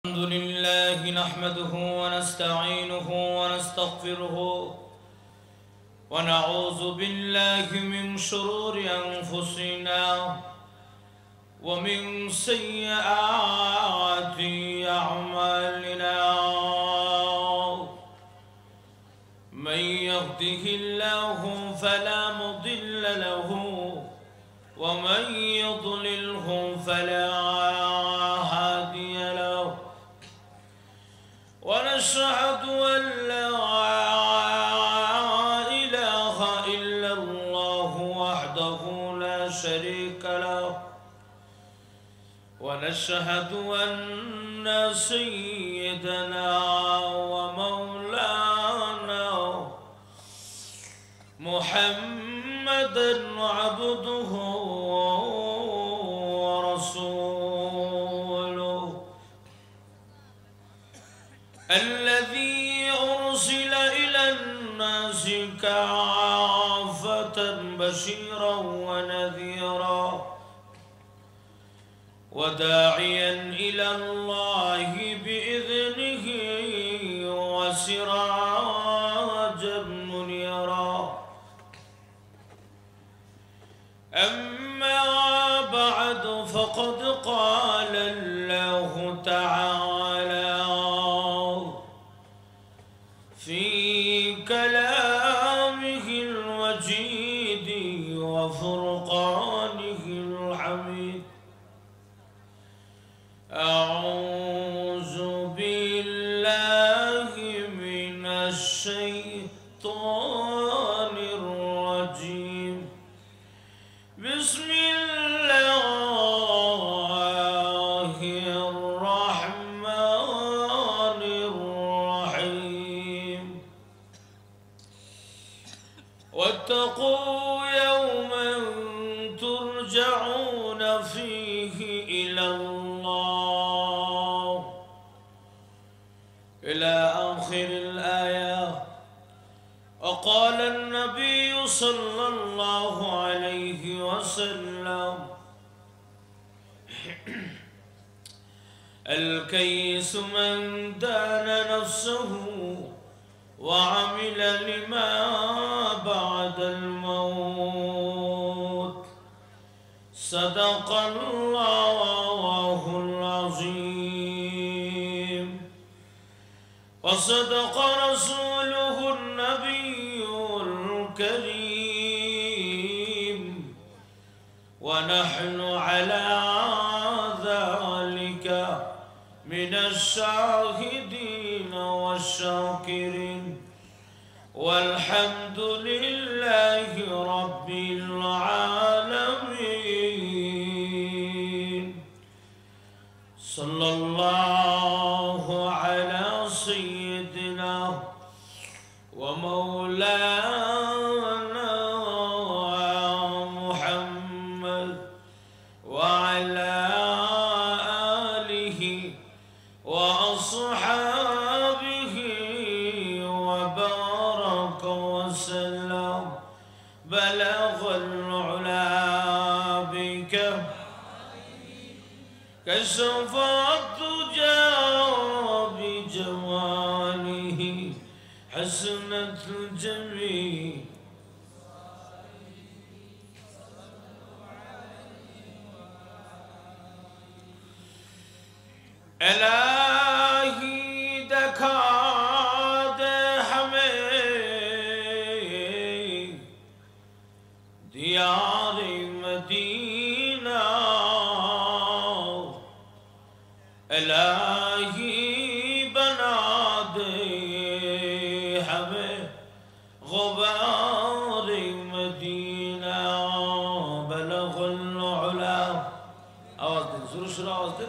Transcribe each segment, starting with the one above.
الحمد لله نحمده ونستعينه ونستغفره ونعوذ بالله من شرور أنفسنا ومن سيئات أعمالنا من يهده الله فلا مضل له ومن يضلله فلا هادي له ونشهد أن لا إله إلا الله وحده لا شريك له ونشهد أن سيدنا ومولانا محمدا عبده ورسوله الذي أرسل إلى الناس كافة بشيرا ونذيرا وداعيا إلى الله بإذنه وسراجا منيرا أما بعد فقد قال الله تعالى في كلامه المجيد وفرقانه الحميد أعوذ بالله من الشيطان الرجيم بسم الله الرحمن الرحيم واتقوا يوما ترجعون فيه إلى الله إلى آخر الآية. وقال النبي صلى الله عليه وسلم الكيس من دان نفسه وعمل لما بعد الموت. صدق الله العظيم وصدق رسوله النبي الكريم ونحن على ذلك من الشاهدين والشاكرين والحمد لله رب العالمين. صلى الله على سيدنا ومولانا محمد وعلى آله وأصحابه وبارك وسلم. بلغ العلا بك كشف الدجى بجماله حسنت الجميع الہی دکھا دے ہمیں دیار مدینہ الہی بنا دے ہمیں غبار مدینہ. بلغ العلا آواز دے زور شروع آواز دے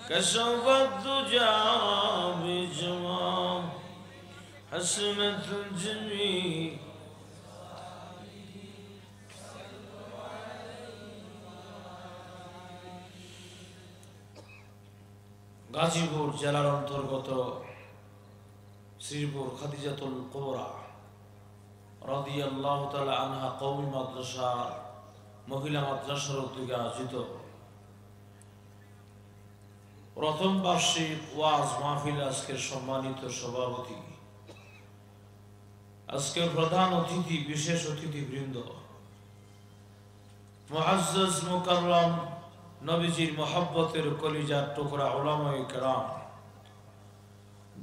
كشف الدجى بجمال حسنت الجميع. গাজীপুর জেলার অন্তর্গত শ্রীপুর খাদিজাতুল কুবরা রাদিয়াল্লাহু তাআলা আনহা কওমি মাদ্রাসা মহিলা মাদ্রাসার উদ্যোগে আয়োজিত প্রথম বার্ষিক ওয়াজ মাহফিল আজকের সম্মানিত সভাপতি, আজকের প্রধান অতিথি, বিশেষ অতিথিবৃন্দ, মুআজ্জাজ মুকাররম নবীজির মহব্বতের কলিজার টুকরা উলামায়ে কেরাম,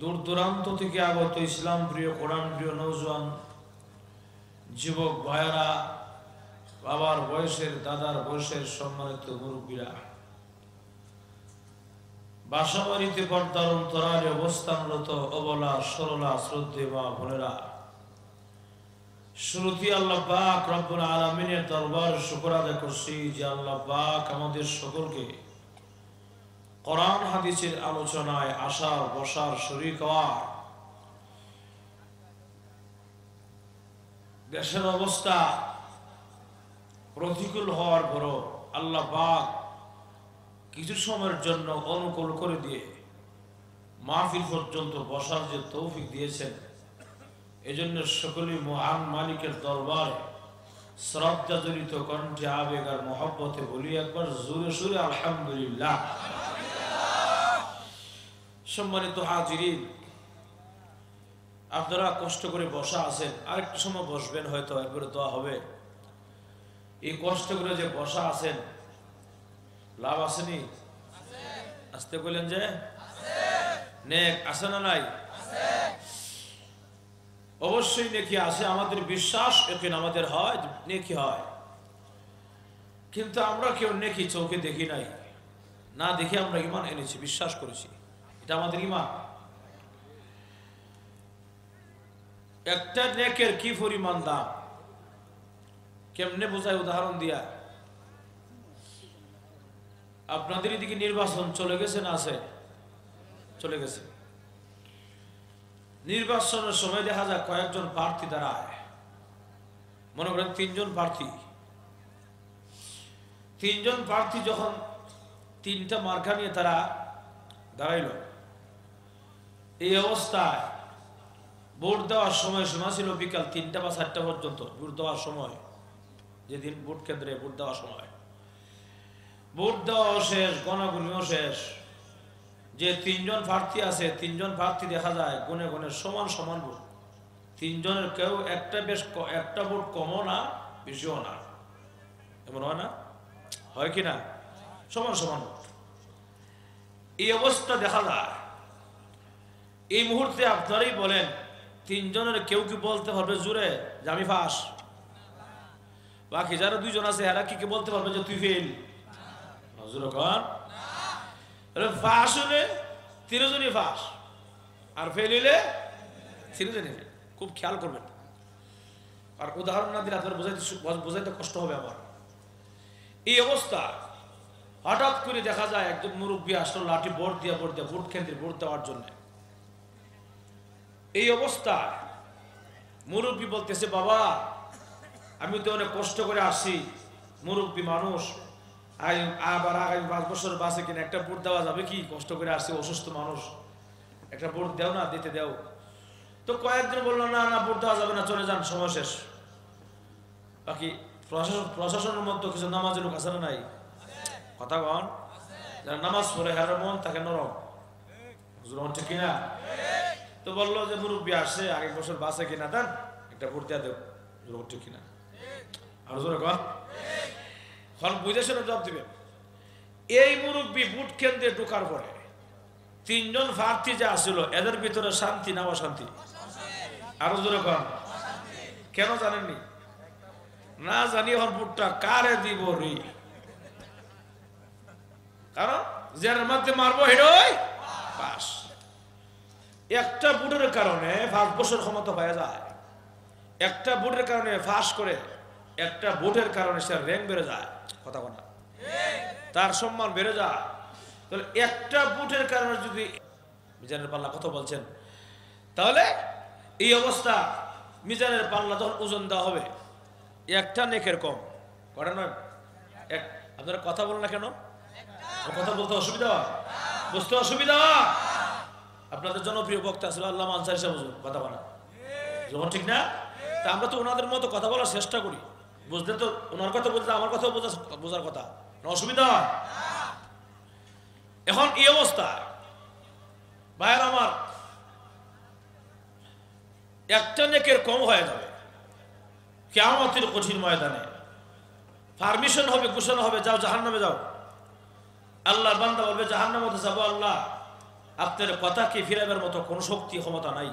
দূর দূরান্ত থেকে আগত ইসলাম প্রিয়, কোরআন প্রিয় নওজোয়ান যুবক ভাইয়েরা, বাবার বয়সের, দাদার বয়সের সম্মানিত মুরব্বীরা, বাসাবাড়িতে পর্দার অন্তরালে অবস্থানরত অবলা সরলা শ্রদ্ধে মা বোনেরা, শুরুতে আল্লাহ পাক রব্বুল আলামিনের দরবার শুকর আদায় করছি যে আল্লাহ পাক আমাদের সকলকে কোরআন হাদিসের আলোচনায় আসার, বসার, শরীক হওয়ার, দেশের অবস্থা প্রতিকূল হওয়ার পরও আল্লাহ পাক কিছু সময়ের জন্য অনুকূল করে দিয়ে মাহফিল পর্যন্ত বসার যে তৌফিক দিয়েছেন, এজন্য সকলেই মহান মালিকের দরবারে শ্রদ্ধা জড়িত কণ্ঠে, আবেগ আর মহব্বতে বলি একবার জোরে সুরে আলহামদুলিল্লাহ। সম্মানিত হাজিরিন, আপনারা কষ্ট করে বসা আছেন, আরেকটু সময় বসবেন, হয়তো একবারে দোয়া হবে। এই কষ্ট করে যে বসা আছেন, লাভ আসেনি? আসতে বললেন যে নেক আছে না নাই? অবশ্যই নেকি আছে, আমাদের বিশ্বাস এখন আমাদের হয় নেকি হয়, কিন্তু আমরা কেউ নেকি চোখে দেখি নাই, না দেখে আমরা ঈমান এনেছি, বিশ্বাস করেছি, এটা আমাদের ঈমান। একটা নেকের কি পরিমাণ দাম, কেমনে বোঝায় উদাহরণ দিয়া। আপনাদের এদিকে নির্বাচন চলে গেছে না আছে? চলে গেছে। নির্বাচনের সময় দেখা যায় কয়েকজন প্রার্থী দাঁড়ায়, মনে করেন তিনজন প্রার্থী যখন তিনটা মার্কা নিয়ে তারা দাঁড়াইল, এই অবস্থায় ভোট দেওয়ার সময় সীমা ছিল বিকাল 3টা বা 4টা পর্যন্ত। ভোট দেওয়ার সময়, যেদিন ভোট কেন্দ্রে ভোট দেওয়ার সময়, ভোট দেওয়াও শেষ, গণাগুনিও শেষ। যে তিনজন প্রার্থী আছে, তিনজন প্রার্থী দেখা যায় গুনে গুনে সমান সমান ভোট, তিনজনের কেউ একটা ভোট কমও না বেশিও না, এমন হয় না? হয় কি না? সমান সমান ভোট। এই অবস্থা দেখা যায়। এই মুহূর্তে আপনারাই বলেন, তিনজনের কেউ কি বলতে পারবে জুড়ে যে আমি ফাঁস? বাকি যারা দুইজন আছে এরা কি বলতে পারবে যে তুই ফেল? ফাঁস হলে তিনজনই ফাঁস, আর ফেল হইলে তিনজনই ফেল। খুব খেয়াল করবেন, আর উদাহরণ না দিলে আপনার বোঝাইতে কষ্ট হবে আমার। এই অবস্থা হঠাৎ করে দেখা যায় একজন মুরব্বী আসলো লাঠি ভোট দিয়া ভোট কেন্দ্রে ভোট দেওয়ার জন্য। এই অবস্থায় মুরব্বী বলতেছে, বাবা আমি তো অনেক কষ্ট করে আসছি, মুরব্বী মানুষ, আবার আগামী 5 বছর বাঁচে কিনা, একটা ভোট দেওয়া যাবে কি? কষ্ট করে আসছি, অসুস্থ মানুষ, একটা ভোট দেও না, দিতে দেও। তো কয়েকজন বললো না না, ভোট দেওয়া যাবে না, চলে যান, সময় শেষ। বাকি প্রশাসনের মধ্যে কিছু নামাজের লোক আছে না নাই? কথা কন, যারা নামাজ পড়ে হারার মন তাকে নরম, ঠিক কিনা? তো বললো যে মুরব্বী আসছে, আগের বছর বাঁচে কিনা, দেন একটা ভোট দেওয়া দেব, ঠিক কিনা? আর জোরে কন, বুঝে শুনে জবাব দিবেন। এই মুরব্বী ভোট কেন্দ্রে ঢোকার পরে তিনজন প্রার্থী যে আসছিল, এদের ভিতরে শান্তি না অশান্তি? আরো জোরে কন, কেন জানেননি? না জানি এখন ভোটটা কারে দিব রে, কারণ যার মধ্যে মারবো হেডই পাস। একটা ভোটের কারণে 5 বছর ক্ষমতা পাওয়া যায়, একটা ভোটের কারণে ফাঁস করে, একটা ভোটের কারণে সে র্যাঙ্ক বেড়ে যায়, কথা বলা, তার সম্মান বেড়ে যায়। তাহলে একটা ভোটের কারণে যদি মিজানের পাল্লা কথা বলছেন, তাহলে এই অবস্থা মিজানের পাল্লা যখন ওজন দেওয়া হবে, একটা নেকের কম কটা নয়। আপনারা কথা বলেন না কেন? কথা বলতে অসুবিধা, বুঝতে অসুবিধা? আপনাদের জনপ্রিয় বক্তা ছিল আল্লামা আনসারী সাহেব, কথা বলা যখন ঠিক না, তা আমরা তো ওনাদের মতো কথা বলার চেষ্টা করি, বুঝলে তো? ওনার কথা বলতে আমার কথা বোঝার কথা, অসুবিধা হয়? এখন এই অবস্থা ভাইয়ের আমার, একটা নেকের কম হয়ে যাবে কিয়ামতের কঠিন ময়দানে। পারমিশন হবে, ঘোষণা হবে, যাও জাহান্নামে যাও। আল্লাহর বান্দা বলবে জাহান্নামে যাবো, আল্লাহ আপনার কথাকে ফিরাবার মতো কোনো শক্তি ক্ষমতা নাই,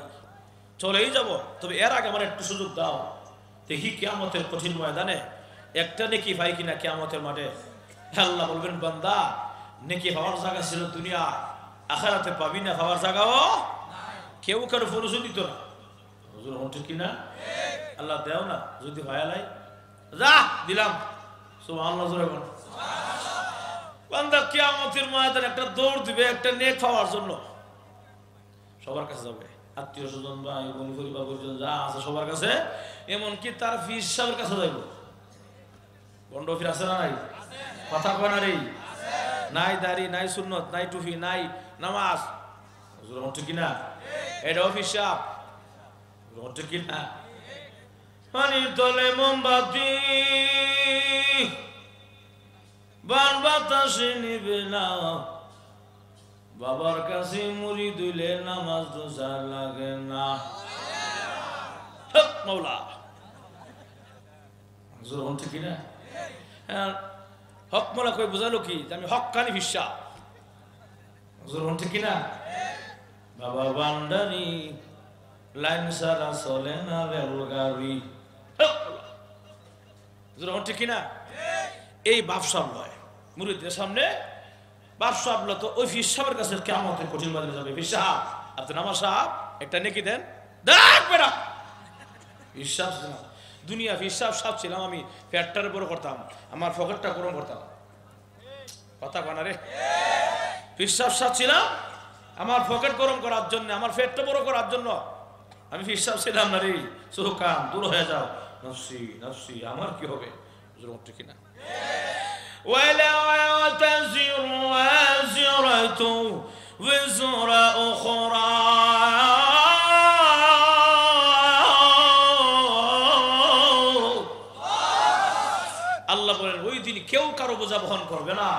চলেই যাব, তবে এর আগে আমার একটু সুযোগ দাও, দেখি কিয়ামতের কঠিন ময়দানে একটা নেকি পাই কিনা কিয়ামতের মাঠে। আল্লাহ বলবেন বান্দা নেকি পাওয়ার জায়গা ছিল দুনিয়া, আখিরাতে পাবি না পাওয়ার জায়গাও। কেউ কারো ফরজ দিত না, হুজুর ঠিক কিনা? আল্লাহ দেও না, যদি ভায়ালাই যা দিলাম, সুবহানাল্লাহ জোরে বল। বান্দা কিয়ামতের ময়দানে একটা দৌড় দিবে একটা নেক পাওয়ার জন্য, সবার কাছে যাবে, আত্মীয় স্বজন ভাই বোন পরিবার পরিজন যা আছে সবার কাছে, এমনকি তার ফিস সাহেবের কাছে যাইব। বন্ড ফির আছে না নাই? কথা কয় না রে? নাই দাড়ি, নাই সুন্নত, নাই টুপি, নাই নামাজ, হুজুর ঠিক কিনা? এটা অফিস সাহেব ঠিক কিনা? পানির তলে মোমবাতি বান বাতাসে নিবে না, বাবার কাছে মুড়ি দুইলে নামাজ রোজা লাগে না। মৌলা ঠিক কিনা? হক মোলা কই বুঝালো কি আমি হক্কানি ভিসা, ঠিক কিনা? বাবা বান্ডারি লাইন সারা চলে না রেল গাড়ি, ঠিক কিনা? এই বাপসাব নয়, মুরিদের সামনে বাপসাব তো ওই ফিস সাহেবের কাছে কিয়ামতের কঠিন ময়দানে যাবে। ফিস সাহেব আপনি নামাজ সাহেব একটা নেকি দেন, দেখ বেটা ফিস সাহেব দুনিয়া ফিস সাহেব ছিলাম আমি, পেটটার বড় করতাম, আমার পকেটটা গরম করতাম, কথা কানা রে। ফিস সাহেব ছিলাম আমার পকেট গরম করার জন্য, আমার পেটটা বড় করার জন্য আমি ফিস সাহেব ছিলাম না রে। সুকাম দূর হয়ে যাও, নফসি নফসি, আমার কি হবে? ঠিক কিনা? ولا تزر وازرة وزر أخرى আল্লাহ বলেন ওই দিন কেউ কারো বোঝা বহন করবে না,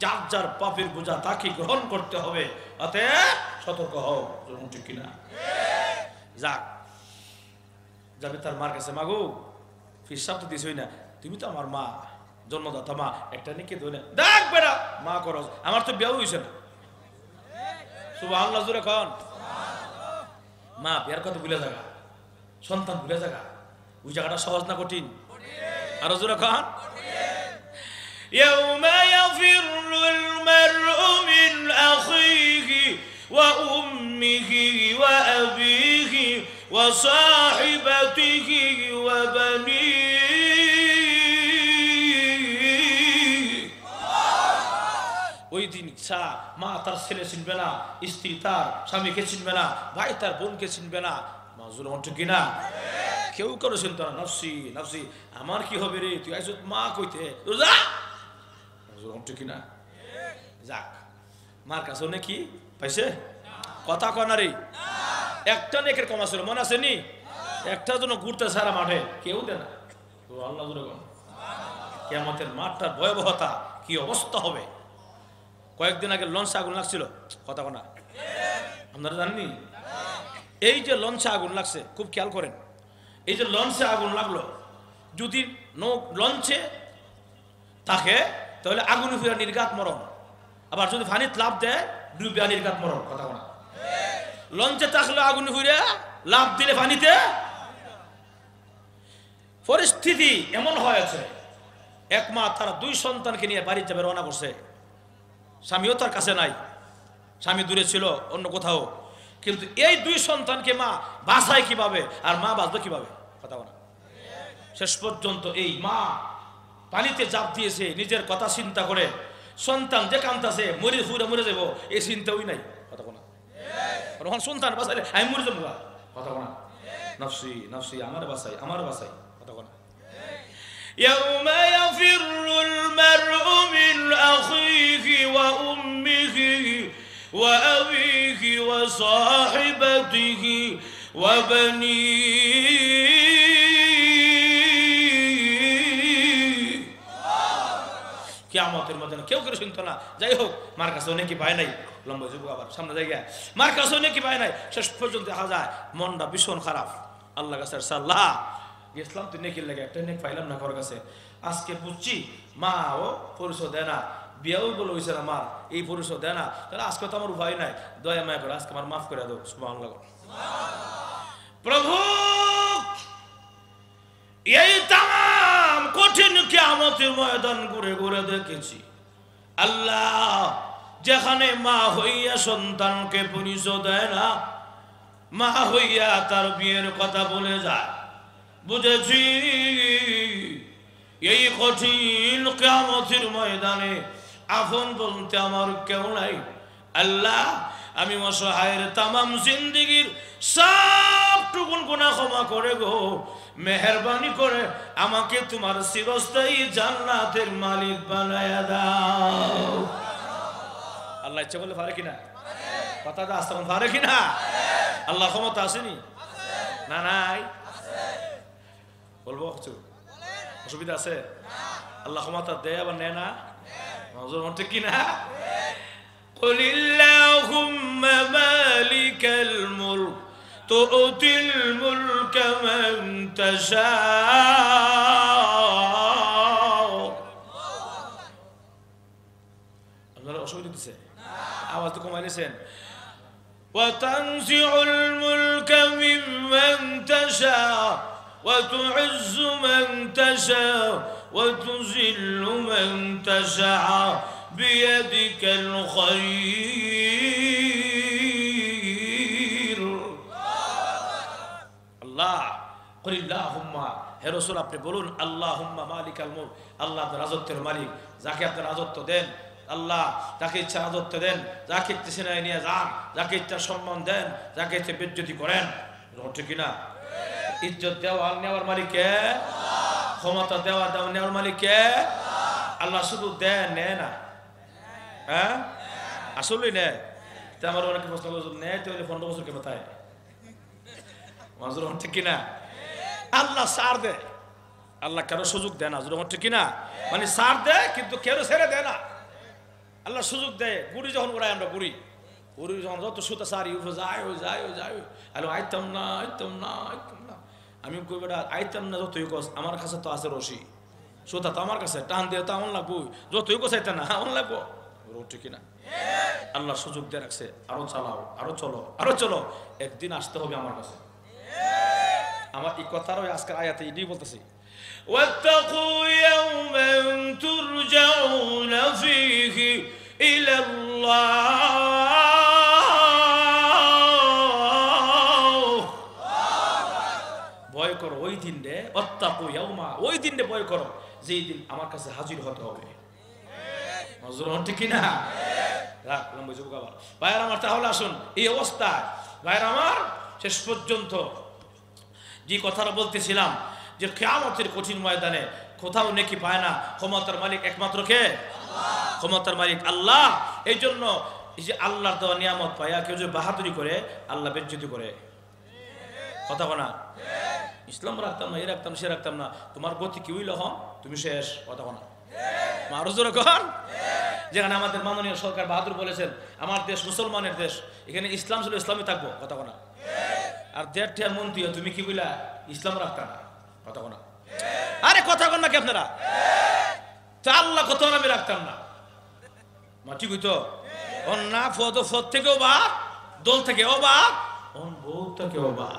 যার যার পাপের বোঝা তাকে গ্রহণ করতে হবে, অতএব সতর্ক হও। ঠিক কিনা? যাক যাবে তার মার কাছে, মাগো ফিস সাহেব তো দিছই না, তুমি তো আমার মা, জন্মদাতা মা, একটা নেকি ধরে দেখ বেড়া মা করস, আমার তো বিয়ে হইছে না। সুবহানাল্লাহ জোরে কন। মা বিয়ার কথা ভুলে যাগা, সন্তান ভুলে যাগা, ওই জায়গাটা সহজ না কঠিন? আরো জোরে কন। ইয়াউমা ইয়াফিরুল মারউ মিন আখিহি ওয়া উম্মিহি ওয়া আবিহি ওয়া সাহিবাতিহি ওয়া বানিহি, ওই দিন মা তার ছেলে চিনবে না, স্ত্রী তার স্বামীকে চিনবে না, ভাই তার বোনকে চিনবে না, মাজুল ঠিক কিনা? কেউ কারো চিনতো না, নফসি নফসি, আমার কি হবে রে, তুই আইস মা কইতে ঠিক কিনা? যাক মার কাছে নাকি পাইছে, কথা কনা রে। একটা নেকের কমা ছিল মনে আছে নি, একটা জন্য ঘুরতে সারা মাঠে কেউ দেয় না। তো আল্লাহ কিয়ামতের মাঠটার ভয়াবহতা কি অবস্থা হবে। কয়েকদিন আগে লঞ্চে আগুন লাগছিল, কথা কনা আপনারা জানেননি? এই যে লঞ্চে আগুন লাগছে খুব খেয়াল করেন, এই যে লঞ্চে আগুন লাগলো, যদি লঞ্চে থাকে তাহলে আগুন ফিরা নির্ঘাত মরণ, আবার যদি পানিতে লাভ দেয় ডুবিয়া নির্ঘাত মরণ, কথা কনা। লঞ্চে থাকলে আগুন ফিরে, লাভ দিলে পানিতে। পরিস্থিতি এমন হয়েছে, এক মা তার দুই সন্তানকে নিয়ে বাড়ি যাবে রওনা করছে, স্বামীও তার কাছে নাই, স্বামী দূরে ছিল অন্য কোথাও, কিন্তু এই দুই সন্তানকে মা বাঁচায় কিভাবে, আর মা বাঁচবে কিভাবে, কথা বলা। শেষ পর্যন্ত এই মা পানিতে জাপ দিয়েছে নিজের কথা চিন্তা করে, সন্তান যে কামতাছে মরে ফুরে মরে যাবো এই চিন্তাই নাই, কথা বলা। সন্তান বাঁচাইলে আমি মরে যাবো, কথা বলা। নফসি নফসি, আমার বাঁচাই আমার বাঁচাই, কথা বলা। يوم يفر المرء من أخيه وأمه وأبيه وصاحبته وبنيه কিয়ামতের ময়দানে কেউ কেউ শুনতো না। যাই হোক, মার কাছে অনেকই পায় নাই, লম্বা যুব আবার সামনে জায়গায় মার কাছে অনেকই পায় নাই। শেষ পর্যন্ত দেখা যায় মনটা ভীষণ খারাপ। আল্লাহ কাছে সাল্লাহ গেছিলাম, তুই নেকির লাগে একটা নেক পাইলাম না ঘর কাছে। আজকে বুঝছি মা ও পরিচয় দেয় না, বিয়াও বলে হয়েছে না মার, এই পরিচয় দেয় না। তাহলে আজকে তো আমার উপায় নাই, দয়া মায়া করে আজকে আমার মাফ করে দাও। সুবহানাল্লাহ। প্রভু এই তাম কঠিন কিয়ামতের ময়দান ঘুরে ঘুরে দেখেছি আল্লাহ, যেখানে মা হইয়া সন্তানকে পরিচয় দেয় না, মা হইয়া তার বিয়ের কথা বলে যায়। বুঝেছি এই কঠিন কিয়ামতের ময়দানে আপন বলতে আমার কেউ নাই। আল্লাহ, আমি অসহায়ের তামাম জিন্দেগীর সবটুকুন গুনাহ ক্ষমা করে গো, মেহেরবানি করে আমাকে তোমার চিরস্থায়ী জান্নাতের মালিক বানায়া দাও। আল্লাহ ইচ্ছা করলে পারে কিনা? কথা দা আসতে পারে কিনা? আল্লাহ ক্ষমতা আসেনি না? নাই বলবো কিছু অসুবিধা আছে? আল্লাহ ক্ষমতা দেয় আবার নেয় না? নজর মন ঠিক কিনা? قل اللهم مالك الملك تؤتي الملك من تشاء। আপনারা অসুবিধা দিচ্ছে? আওয়াজ তো কমাই দিয়েছেন। وتنزع الملك ممن تشاء وتعز من تشاء وتذل من تشاء بيدك الخير। আল্লাহ قل اللهم হে রাসূল আপনি বলুন আল্লাহুম্মা মালিকাল মুলক, আল্লাহ আপনার রাজত্বের মালিক, যাকে আপনি রাজত্ব দেন আল্লাহ যাকে ইচ্ছা রাজত্ব দেন, যাকে ইচ্ছা সিনায় নিয়ে যান, যাকে ইচ্ছা সম্মান দেন, যাকে ইচ্ছা বেজ্জতি করেন। ঠিক কিনা? ইজ্জত দেওয়া নেওয়ার মালিক কে? ক্ষমতা দেওয়া নেওয়ার মালিক কে? আল্লাহ শুধু দেন, নেয় না। হ্যাঁ আসলে নেয়। আমার অনেকে প্রশ্ন নেয় তো 15 বছর কে কোথায়? ঠিক কিনা? আল্লাহ সার দেয়, আল্লাহ কারো সুযোগ দেয় না। ঠিক কিনা? মানে সার দেয় কিন্তু কেউ ছেড়ে দেয় না। আল্লাহ সুযোগ দেয়। বুড়ি যখন উড়াই আমরা, বুড়ি যখন যত সুতা সারি উঠে যায় আলো আইতাম না আমি কই বেটা আইতাম না, যতই কস আমার কাছে তো আছে রশি, সুতা তো আমার কাছে, টান দিয়ে তো আমার লাগবো, যতই কস আইতা না আমার লাগবো। ঠিক কিনা? আল্লাহ সুযোগ দিয়ে রাখছে, আরো চালাও, আরো চলো, একদিন আসতে হবে আমার কাছে। আমার এই কথারও আজকের আয়াতে এটাই বলতেছি, واتقوا يوما ترجعون فيه إلى الله। ভয় করো ওই দিন রে, ওয়াত্তাকু ইয়াউমা, ওই দিন রে ভয় করো যেই দিন আমার কাছে হাজির হতে হবে। নজরুল ঠিক কিনা? রাখ লম্বা যুবক আবার ভাইয়ের আমার। তাহলে আসুন এই অবস্থায় ভাইয়ের আমার শেষ পর্যন্ত যে কথাটা বলতেছিলাম যে কিয়ামতের কঠিন ময়দানে কোথাও নেকি পায় না, ক্ষমতার মালিক একমাত্র কে? ক্ষমতার মালিক আল্লাহ। এই জন্য এই যে আল্লাহর দেওয়া নিয়ামত পাইয়া কেউ যে বাহাদুরি করে আল্লাহ বেজ্জতি করে। কথা বলা ইসলাম রাখতাম না, এ রাখতাম সে রাখতাম না, তোমার গতি কি হইল হন তুমি শেষ। কথা বলা আরো জোরে কর। যেখানে আমাদের মাননীয় সরকার বাহাদুর বলেছেন আমার দেশ মুসলমানের দেশ, এখানে ইসলাম ছিল ইসলামই থাকবো। কথা বলা আর 1.5 মন্ত্রী তুমি কি বইলা ইসলাম রাখতা না। কথা বলা আরে কথা কন নাকি আপনারা? আল্লাহ কত আমি রাখতাম না, মা ঠিক হইতো না। ফদ থেকেও বা দল থেকে ও বা বউ থেকেও বা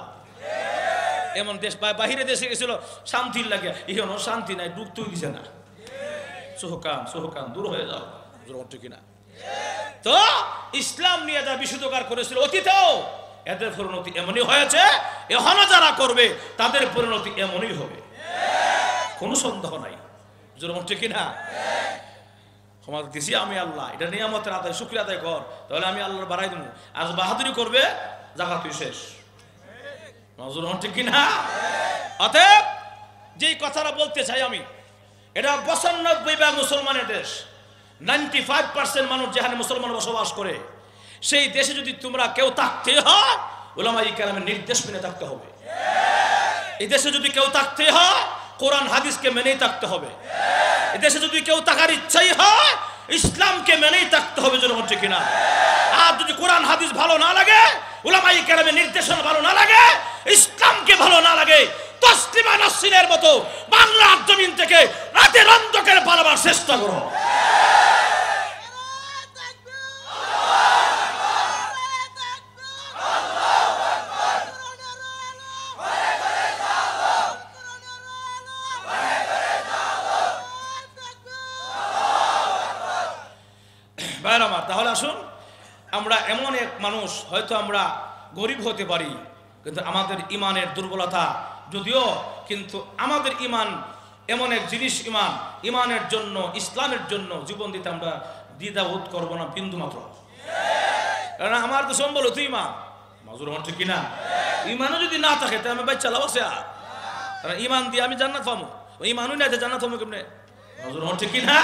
এমন দেশ বাহিরে দেশে গেছিল শান্তির লাগে, এখন শান্তি নাই, ডুবতেও দিছে না। সোহকান দূর হয়ে যাও। ঠিক কিনা? তো ইসলাম নিয়ে যা বিশুদ্ধকার করেছিল অতীতেও এদের পরিণতি এমনই হয়েছে, এখনো যারা করবে তাদের পরিণতি এমনই হবে, কোনো সন্দেহ নাই। ঠিক কিনা? ক্ষমা দিছি আমি আল্লাহ, এটা নিয়ামতের আদায়, শুকরিয়া আদায় কর, তাহলে আমি আল্লাহর বাড়াই দেবো। আর বাহাদুরি করবে জায়গা তুই শেষ। ঠিক কিনা? অতএব যেই কথাটা বলতে চাই আমি, এটা 95% মুসলমানের দেশ, 95% মানুষ যেখানে মুসলমান বসবাস করে, সেই দেশে যদি তোমরা কেউ থাকতে হয় উলামায়ে কেরামের নির্দেশ মেনে থাকতে হবে। এই দেশে যদি কেউ থাকতে হয় কোরআন হাদিসকে মেনেই থাকতে হবে। এই দেশে যদি কেউ থাকার ইচ্ছাই হয় ইসলামকে মেনেই থাকতে হবে, যেন হচ্ছে কিনা। আর যদি কোরআন হাদিস ভালো না লাগে, উলামাই কেরামের নির্দেশনা ভালো না লাগে, ইসলামকে ভালো না লাগে, তসলিমা নাসরিনের মতো বাংলার জমিন থেকে রাতের অন্ধকারে পালাবার চেষ্টা করো। তাহলে আসুন, আমরা এমন এক মানুষ, হয়তো আমরা গরিব হতে পারি, কিন্তু আমাদের ইমানের দুর্বলতা যদিও, কিন্তু আমাদের ইমান এমন এক জিনিস, ইমানের জন্য, ইসলামের জন্য জীবন দিতে আমরা দ্বিধাবোধ করবো না বিন্দু মাত্র। কারণ আমার তো সম্বল তুই ইমান মাজুর হচ্ছে কিনা। ইমানও যদি না থাকে তাহলে আমি বাচ্চা লাভ আছে। কারণ ইমান দিয়ে আমি জান্নাত পাবো, ইমানও নাই জান্নাত পাবো কেমনে, মাজুর হচ্ছে কিনা।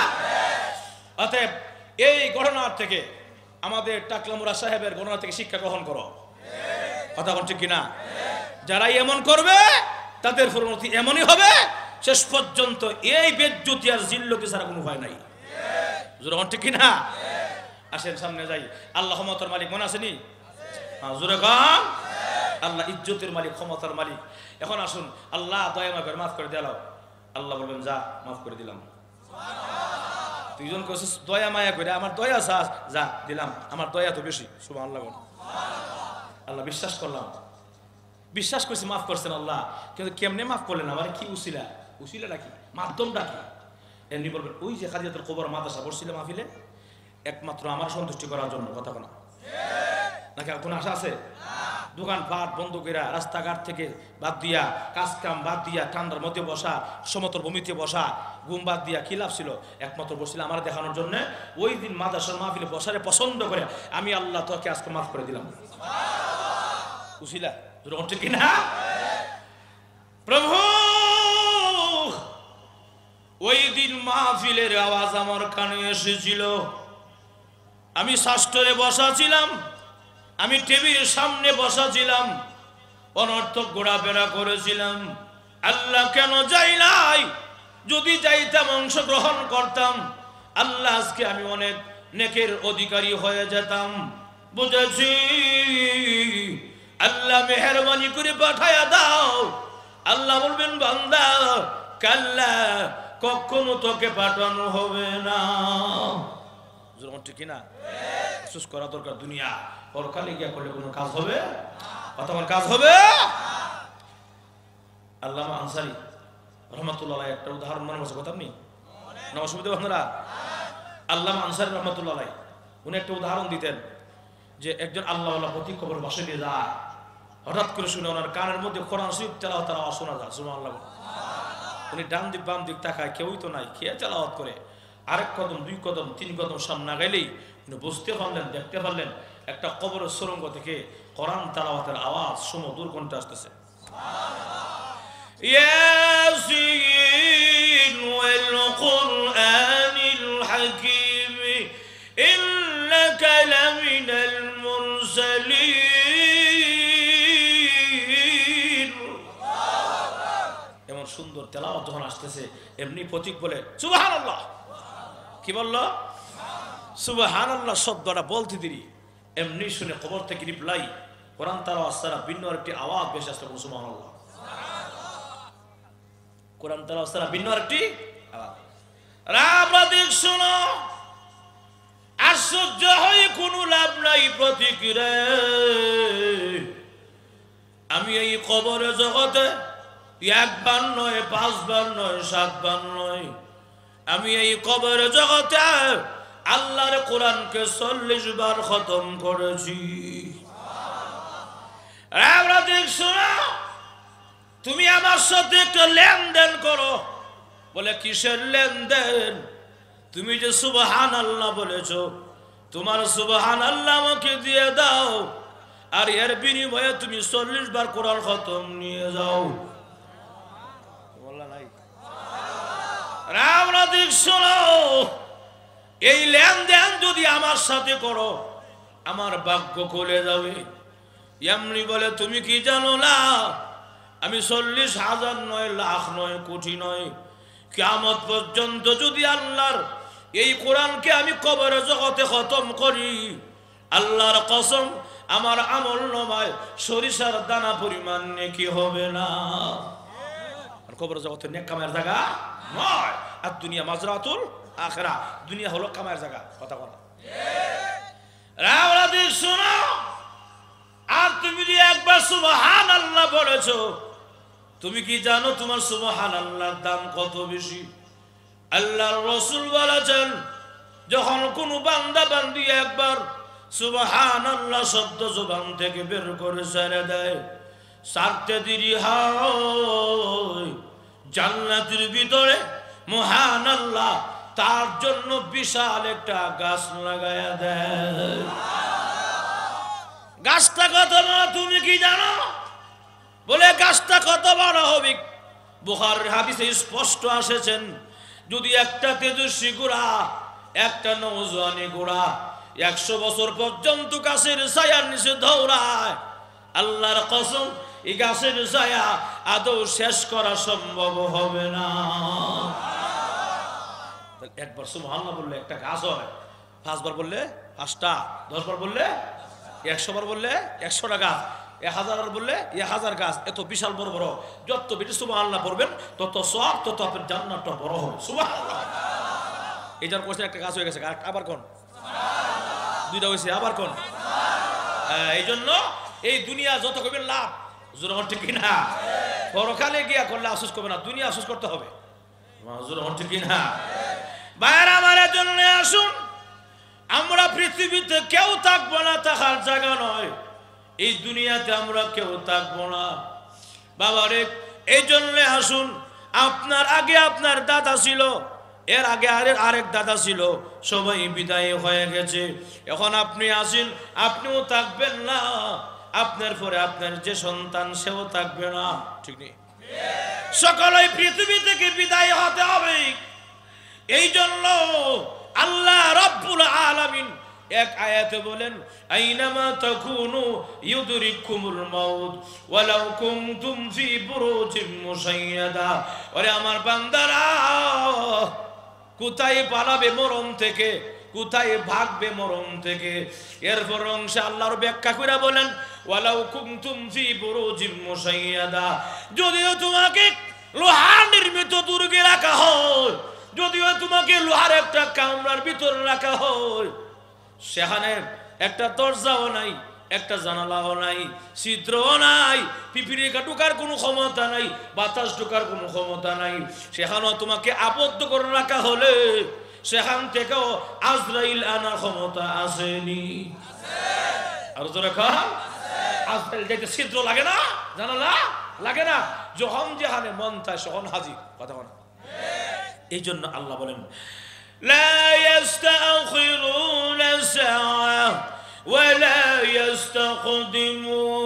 অতএব এই ঘটনার থেকে, আমাদের টাকলামুরা সাহেবের ঘটনা থেকে শিক্ষা গ্রহণ করো, কথা বলছে কিনা। যারা এমন করবে তাদের পরিণতি এমনই হবে, শেষ পর্যন্ত এই বেজ্জতি আর জিল্লতি ছাড়া কোনো ভয় নাই, ঠিক কিনা। আসেন সামনে যাই। আল্লাহ ক্ষমতার মালিক, মনে আসেনি? জোরে কম। আল্লাহ ইজ্জতের মালিক, ক্ষমতার মালিক। এখন আসুন, আল্লাহ দয়া করে মাফ করে দিলাম। আল্লাহ বলবেন যা মাফ করে দিলাম। দুইজন কইছিস দয়া মায়া করে, আমার দয়া যা দিলাম, আমার দয়া তো বেশি। সুবহানাল্লাহ। আল্লাহ বিশ্বাস করলাম, বিশ্বাস করছি মাফ করছেন আল্লাহ, কিন্তু কেমনে মাফ করলেন, আমার কি উসিলা, উসিলাটা কি, মাধ্যমটা কি? এমনি বলবেন ওই যে খাদিজাতুল কুবরা মাদ্রাসা পড়ছিল মাহফিলে, একমাত্র আমার সন্তুষ্টি করার জন্য, কথা বলা নাকি কোনো আশা আছে? দোকান পাট বন্ধ করে, রাস্তাঘাট থেকে বাদ দিয়া, কাজ কাম বাদ দিয়া, ঠান্ডার মধ্যে বসা, সমতল ভূমিতে বসা, ঘুম বাদ দিয়া কি লাভ ছিল? একমাত্র বসছিল আমার দেখানোর জন্য। ওই দিন মাদ্রাসার মাহফিলে বসারে পছন্দ করে আমি আল্লাহ তোকে আজকে মাফ করে দিলাম। উসিলা ঠিক কিনা? প্রভু, ওই দিন মাহফিলের আওয়াজ আমার কানে এসেছিল, আমি শাস্ত্রে বসা ছিলাম, আমি টেবিলের সামনে বসা ছিলাম, অনর্থক ঘোরাফেরা করেছিলাম। আল্লাহ কেন যাই নাই? যদি যাইতাম, অংশগ্রহণ করতাম, আল্লাহ আজকে আমি অনেক নেকের অধিকারী হয়ে যেতাম। বুঝেছি, আল্লাহ মেহেরবানি করে পাঠায়া দাও। আল্লাহ বলবেন বান্দা, কাল্লা, কখনো তোকে পাঠানো হবে না। ঠিক কিনা? আফসোস করা দরকার। দুনিয়া পরকালে গিয়া করলে কোনো কাজ হবে? অথবা কাজ হবে? আল্লামা আনসারী রহমাতুল্লাহ একটা উদাহরণ মনে বসে, কথা আপনি নবসুবিধা আপনারা। আল্লামা আনসারী রহমাতুল্লাহ উনি একটা উদাহরণ দিতেন, যে একজন আল্লাহওয়ালা প্রতি কবর বাসে নিয়ে যায়, হঠাৎ করে শুনে ওনার কানের মধ্যে কোরআন শরীফ তেলাওয়াত আওয়াজ শোনা যায়। সুবহানাল্লাহ। উনি ডান দিক বাম দিক তাকায়, কেউই তো নাই, খেয়ে তেলাওয়াত করে। আরেক কদম, দুই কদম, তিন কদম সামনে গেলেই উনি বুঝতে পারলেন, দেখতে পারলেন একটা কবরের সুরঙ্গ থেকে কোরআন তেলাওয়াতের আওয়াজ সুমধুর কণ্ঠে আসতেছে। ইয়াসিন ওয়াল কুরআনিল হাকীম ইন্নাকা লামিনাল মুরসালিন। এমন সুন্দর তেলাওয়াত যখন আসতেছে, এমনি প্রতীক বলে সুবহানাল্লাহ। কি বলল? সুবহানাল্লাহ শব্দটা বলতে দিরি, এমনি শুনে কবর থেকে রিপ্লাই, কোরআন তেলাওয়াত ছাড়া ভিন্ন আরেকটি আওয়াজ বেশি আসতে পারে। সুবহানাল্লাহ। কোরআন তেলাওয়াত ছাড়া ভিন্ন আরেকটি আওয়াজ। আমরা দেখ শোনো, আশ্চর্য হয়ে কোনো লাভ নাই প্রতীক রে। আমি এই কবরের জগতে একবার নয়, পাঁচবার নয়, সাতবার নয়, আমি এই কবরের জগতে আল্লাহর কোরআনকে 40 বার খতম করেছি। আমরা দেখছো না, তুমি আমার সাথে একটা লেনদেন করো। বলে কিসের লেনদেন? তুমি যে সুবহানাল্লাহ বলেছো, তোমার সুবহানাল্লাহ আমাকে দিয়ে দাও, আর এর বিনিময়ে তুমি 40 বার কোরআন খতম নিয়ে যাও। বললা নাই? আমরা দেখছো না, এই লেনদেন যদি আমার সাথে করো, আমার ভাগ্য খুলে যাবে। এমনি বলে তুমি কি জানো না, আমি 40,000 নয়, লাখ নয়, কোটি নয়, কিয়ামত পর্যন্ত যদি আল্লাহর এই কোরআনকে আমি কবরের জগতে খতম করি, আল্লাহর কসম আমার আমল নামায় সরিষার দানা পরিমাণ নেকি হবে না। কবরের জগতে নেক কামায়ের জায়গা নয়, আর দুনিয়া মাজরাতুল আখিরা, দুনিয়া হলো কামায়ের জায়গা। কথা বলা রাওলাদি শোনো, আর তুমি যে একবার সুবহানাল্লাহ বলেছো, তুমি কি জানো তোমার সুবহানাল্লাহর দাম কত বেশি? আল্লাহর রাসূল বলেছেন, যখন কোন বান্দা বান্দি একবার সুবহানাল্লাহ শব্দ জবান থেকে বের করে ছেড়ে দেয়, সারতে দেরি হয় জান্নাতের ভিতরে মহান আল্লাহ তার জন্য বিশাল একটা গাছ লাগায়া দেয়। গাছটা কত বড় তুমি কি জানো? বলে গাছটা কত বড় হবে? বুখারীর হাদিসে স্পষ্ট এসেছেন, যদি একটা তেজস্বী ঘোড়া, একটা নওজোয়ানি ঘোড়া 100 বছর পর্যন্ত গাছের ছায়ার নিচে দৌড়ায়, আল্লাহর কসম এই গাছের ছায়া আদৌ শেষ করা সম্ভব হবে না। একবার সুবহানাল্লাহ বললে একটা গাছ হয়, 5 বার বললে 5টা, 10 বার বললে 100 বার বললে 100টা গাছ, 1000 বার বললে 1000 গাছ। এত বিশাল বড় বড়, যত বেশি সুবহানাল্লাহ পড়বেন তত সওয়াব, তত আপনার জান্নাতটা বড় হবে। সুবহানাল্লাহ। এই যার কোশ্চেন একটা গাছ হয়ে গেছে, আবার কোন দুইটা হয়েছে, আবার কোন। এই জন্য এই দুনিয়া যত করবেন লাভ, জোর ঠিক কিনা? পরকালে গিয়া করলে আফসোস করবে না, দুনিয়া আফসোস করতে হবে। জোর ঠিক কিনা? বাইরে আমার জন্য আসুন, আমরা পৃথিবীতে কেউ থাকবো না, থাকার জায়গা নয়, এই দুনিয়াতে আমরা কেউ থাকবো না বাবারে। এই জন্য আসুন, আপনার আগে আপনার দাদা ছিল, এর আগে আরেক দাদা ছিল, সবাই বিদায় হয়ে গেছে। এখন আপনি আসেন, আপনিও থাকবেন না, আপনার পরে আপনার যে সন্তান সেও থাকবে না, ঠিক নেই? সকলেই পৃথিবী থেকে বিদায় হতে হবে। এই জন্য আল্লাহ রাব্বুল আলামিন এক আয়াতে বলেন, আইনামা তাকুনু ইউদরিকুমুল মাউত ওয়ালাউ কুনতুম ফি বুরুজিম মুশাইয়াদা। ওরে আমার বান্দারা, কোথায় পালাবে মরণ থেকে, কোথায় ভাগবে মরণ থেকে? এরপর অংশে আল্লাহর ব্যাখ্যা করে বলেন, ওয়ালাউ কুনতুম ফি বুরুজিম মুশাইয়াদা, যদিও তোমাকে লোহার নির্মিত দুর্গে রাখা হয়, যদিও তোমাকে লোহার একটা কামরার ভিতরে রাখা হয়, সেখানে একটা দরজাও নাই, একটা জানালাও নাই, ছিদ্রও নাই, পিঁপড়ে ঢোকার কোনো ক্ষমতা নাই, বাতাস ঢোকার কোনো ক্ষমতা নাই, সেখানেও তোমাকে আবদ্ধ করে রাখা হলে সেখান থেকেও আজরাইল আনার ক্ষমতা আসেনি? আর তো রাখা আজরাইল যাইতে ছিদ্র লাগে না, জানালা লাগে না, যখন যেখানে মন চায় তখন হাজির। কথা বলেন। এই জন্য আল্লাহ বলেন, লা ইস্তাখিরুনা সাআ ওয়া লা ইস্তাকদিমুন।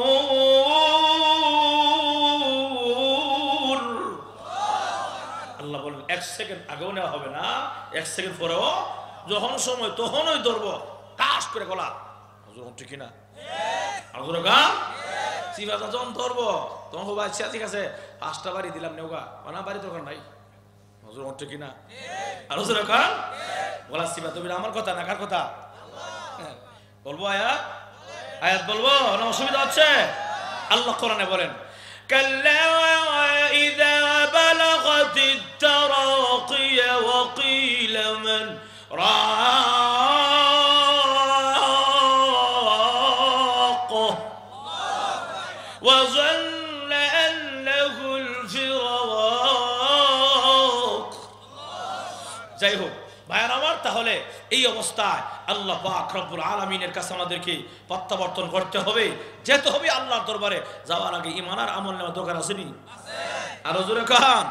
আল্লাহ বলেন 1 সেকেন্ড আগেও নেওয়া হবে না, 1 সেকেন্ড পরেও যখন সময় তখনই ধরবো, কাজ করে গলা। যখন ঠিক না আজুরা গান সিফাতা যখন ধরবো তখন হবো, আচ্ছা ঠিক আছে 5টা বাড়ি দিলাম নেওগা, না বাড়ি দরকার নাই। হুজুর হচ্ছে কিনা? আর হুজুর কান বলা সিফাত আমার কথা না, কার কথা বলবো? আয়াত আয়াত বলবো না? অসুবিধা হচ্ছে? আল্লাহ কোরআনে বলেন, কাল্লা ইযা বালাগাতিত তারাকিয়া ওয়া কিলা মান রাক ওয়া যান্না আন্নাহু আল-ফিরাক। যাই হোক ভাইয়ার আমার, তাহলে এই অবস্থায় আল্লাহ পাক রব্বুল আলামিনের কাছে আমাদেরকে প্রত্যাবর্তন করতে হবে, যেতে হবে আল্লাহর দরবারে। যাওয়ার আগে ঈমান আর আমল নেওয়ার দরকার আছে নি? আরো জোরে কান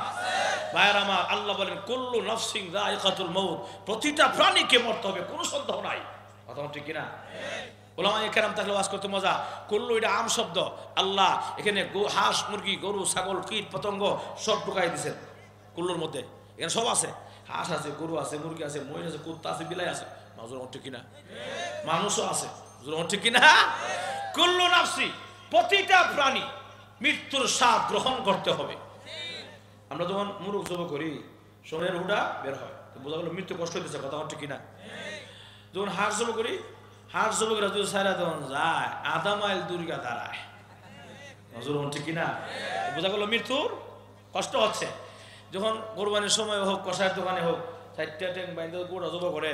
ভাইয়ার আমার, আল্লাহ বলেন কুল্লু নাফসিন যায়িকাতুল মাউত, প্রতিটা প্রাণীকে মরতে হবে, কোনো সন্দেহ নাই। কথা ঠিক কিনা? ওলামায়ে কেরাম তাহলে ওয়াজ করতে মজা। কুল্লু এটা আম শব্দ, আল্লাহ এখানে হাঁস মুরগি গরু ছাগল কীট পতঙ্গ সব ঢুকাই দিয়েছেন কুল্লুর মধ্যে। এখানে সব আছে, হাঁস আছে, গরু আছে, মুরগি আছে, মহিষ আছে, কুত্তা আছে, বিলাই আছে, ঠিক কিনা? মানুষও আছে, ঠিক কিনা? কুল্লু নাফসি, প্রতিটা প্রাণী মৃত্যুর স্বাদ গ্রহণ করতে হবে। আমরা যখন মুরুখ জব করি, শরীরের হুডা বের হয়, বোঝা গেল মৃত্যু কষ্ট হইতেছে, কথা ঠিক কিনা? যখন হাট জব করি, হাট জবকরা যদি সারা তখন যায় আধা মাইল দূরিকা দাঁড়ায়, ঠিক কিনা? বোঝা গেল মৃত্যুর কষ্ট হচ্ছে। যখন কোরবানির সময় হোক, কষায়ের দোকানে হোক, চারটা ট্যাং বাইন্দে গোটা জব করে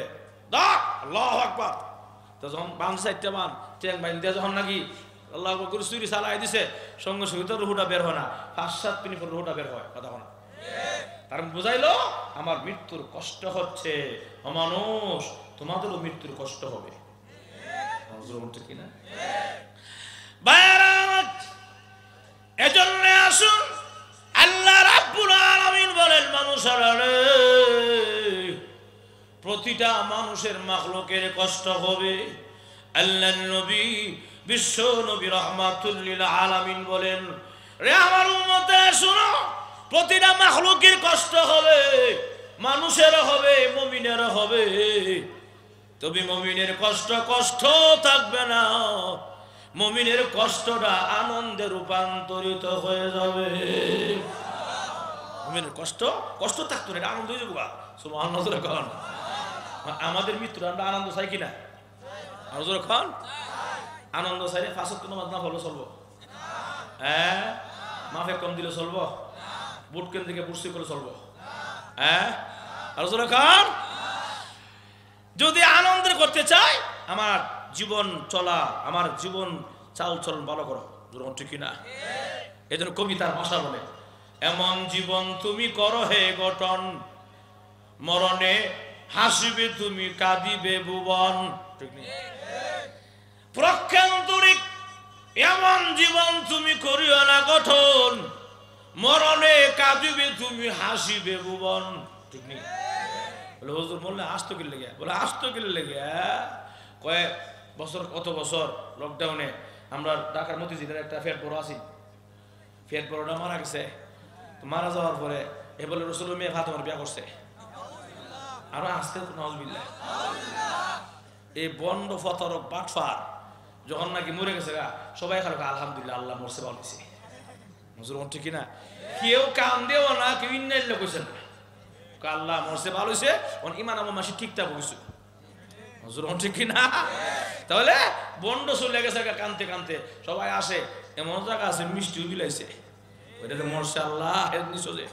আল্লাহু আকবার, তো যখন বাম চারটা বান ট্যাং বাইন্দে যখন নাকি আল্লাহ করে চুরি চালাই দিছে, সঙ্গে সঙ্গে তো রুহুটা বের হয় না, 5-7 মিনিট পর রুহুটা বের হয়, কথা না? কারণ বুঝাইলো আমার মৃত্যুর কষ্ট হচ্ছে, অমানুষ তোমাদেরও মৃত্যুর কষ্ট হবে, কিনা? এজন্য আসুন আল্লাহ রাব্বুল আলামিন বলেন, মানুষেরা রে, প্রতিটা মানুষের মাখলুকের কষ্ট হবে। আল্লাহর নবী বিশ্ব নবী রাহমাতুল লিল আলামিন বলেন, রে আমার উম্মতে শুনো, প্রতিটা মাখলুকের কষ্ট হবে, মানুষেরও হবে, মুমিনেরও হবে। তবে মুমিনের কষ্ট কষ্ট থাকবে না, মুমিনের কষ্টটা আনন্দে রূপান্তরিত হয়ে যাবে। মুমিনের কষ্ট কষ্ট থাকতো না, আনন্দ হয়ে যাবো। সুবহানাল্লাহ খান, আমাদের মৃত্যু আমরা আনন্দ চাই কিনা? খান আনন্দ চাইলে 5 ওয়াক্ত নামাজ না পড়লে চলবো? হ্যাঁ, মাফে কম দিলে চলবো? বুট কেন থেকে বুঝতে করে চলবো? হ্যাঁ, আর খান যদি আনন্দের করতে চাই, আমার জীবন চলা, আমার জীবন চাল চলন ভালো করো, ঠিক কিনা? এই জন্য কবিতার ভাষা বলে, এমন জীবন তুমি করো হে গঠন, মরণে হাসিবে তুমি কাঁদিবে ভুবন, ঠিক নেই? প্রক্ষান্তরিক এমন জীবন তুমি করিও না গঠন, মরণে কাঁদিবে তুমি হাসিবে ভুবন, ঠিক নেই? বলে হুজুর বললে আসতো কি লেগে? বলে আসতো কি লেগে? কয়েক বছর, কত বছর লকডাউনে আমরা ঢাকার মতিঝিলের একটা ফেট বড় আছি, ফেট বড়টা মারা গেছে। মারা যাওয়ার পরে এ বলে রসুল মেয়ে ফাতেমার বিয়া করছে, আরো আসতে নাউজুবিল্লাহ। এই বন্ড ফতরক বাটফার যখন নাকি মরে গেছে গা, সবাই খালো আলহামদুলিল্লাহ, আল্লাহ মরছে ভালো হয়েছে, হুজুর ঠিক কিনা? কেউ কান দেও না, কেউ ইন্নাইল্লাহ কইছে না, আল্লাহ মরছে ভালো হয়েছে, ইমান আমার মাসি ঠিকঠাক হয়েছে, হুজুর ঠিক কিনা? তাহলে বন্ড চলে গেছে কানতে কানতে, সবাই আসে, এমন জায়গা আছে মিষ্টিও বিলাইছে, ওইটাতে মরছে আল্লাহ নিচে,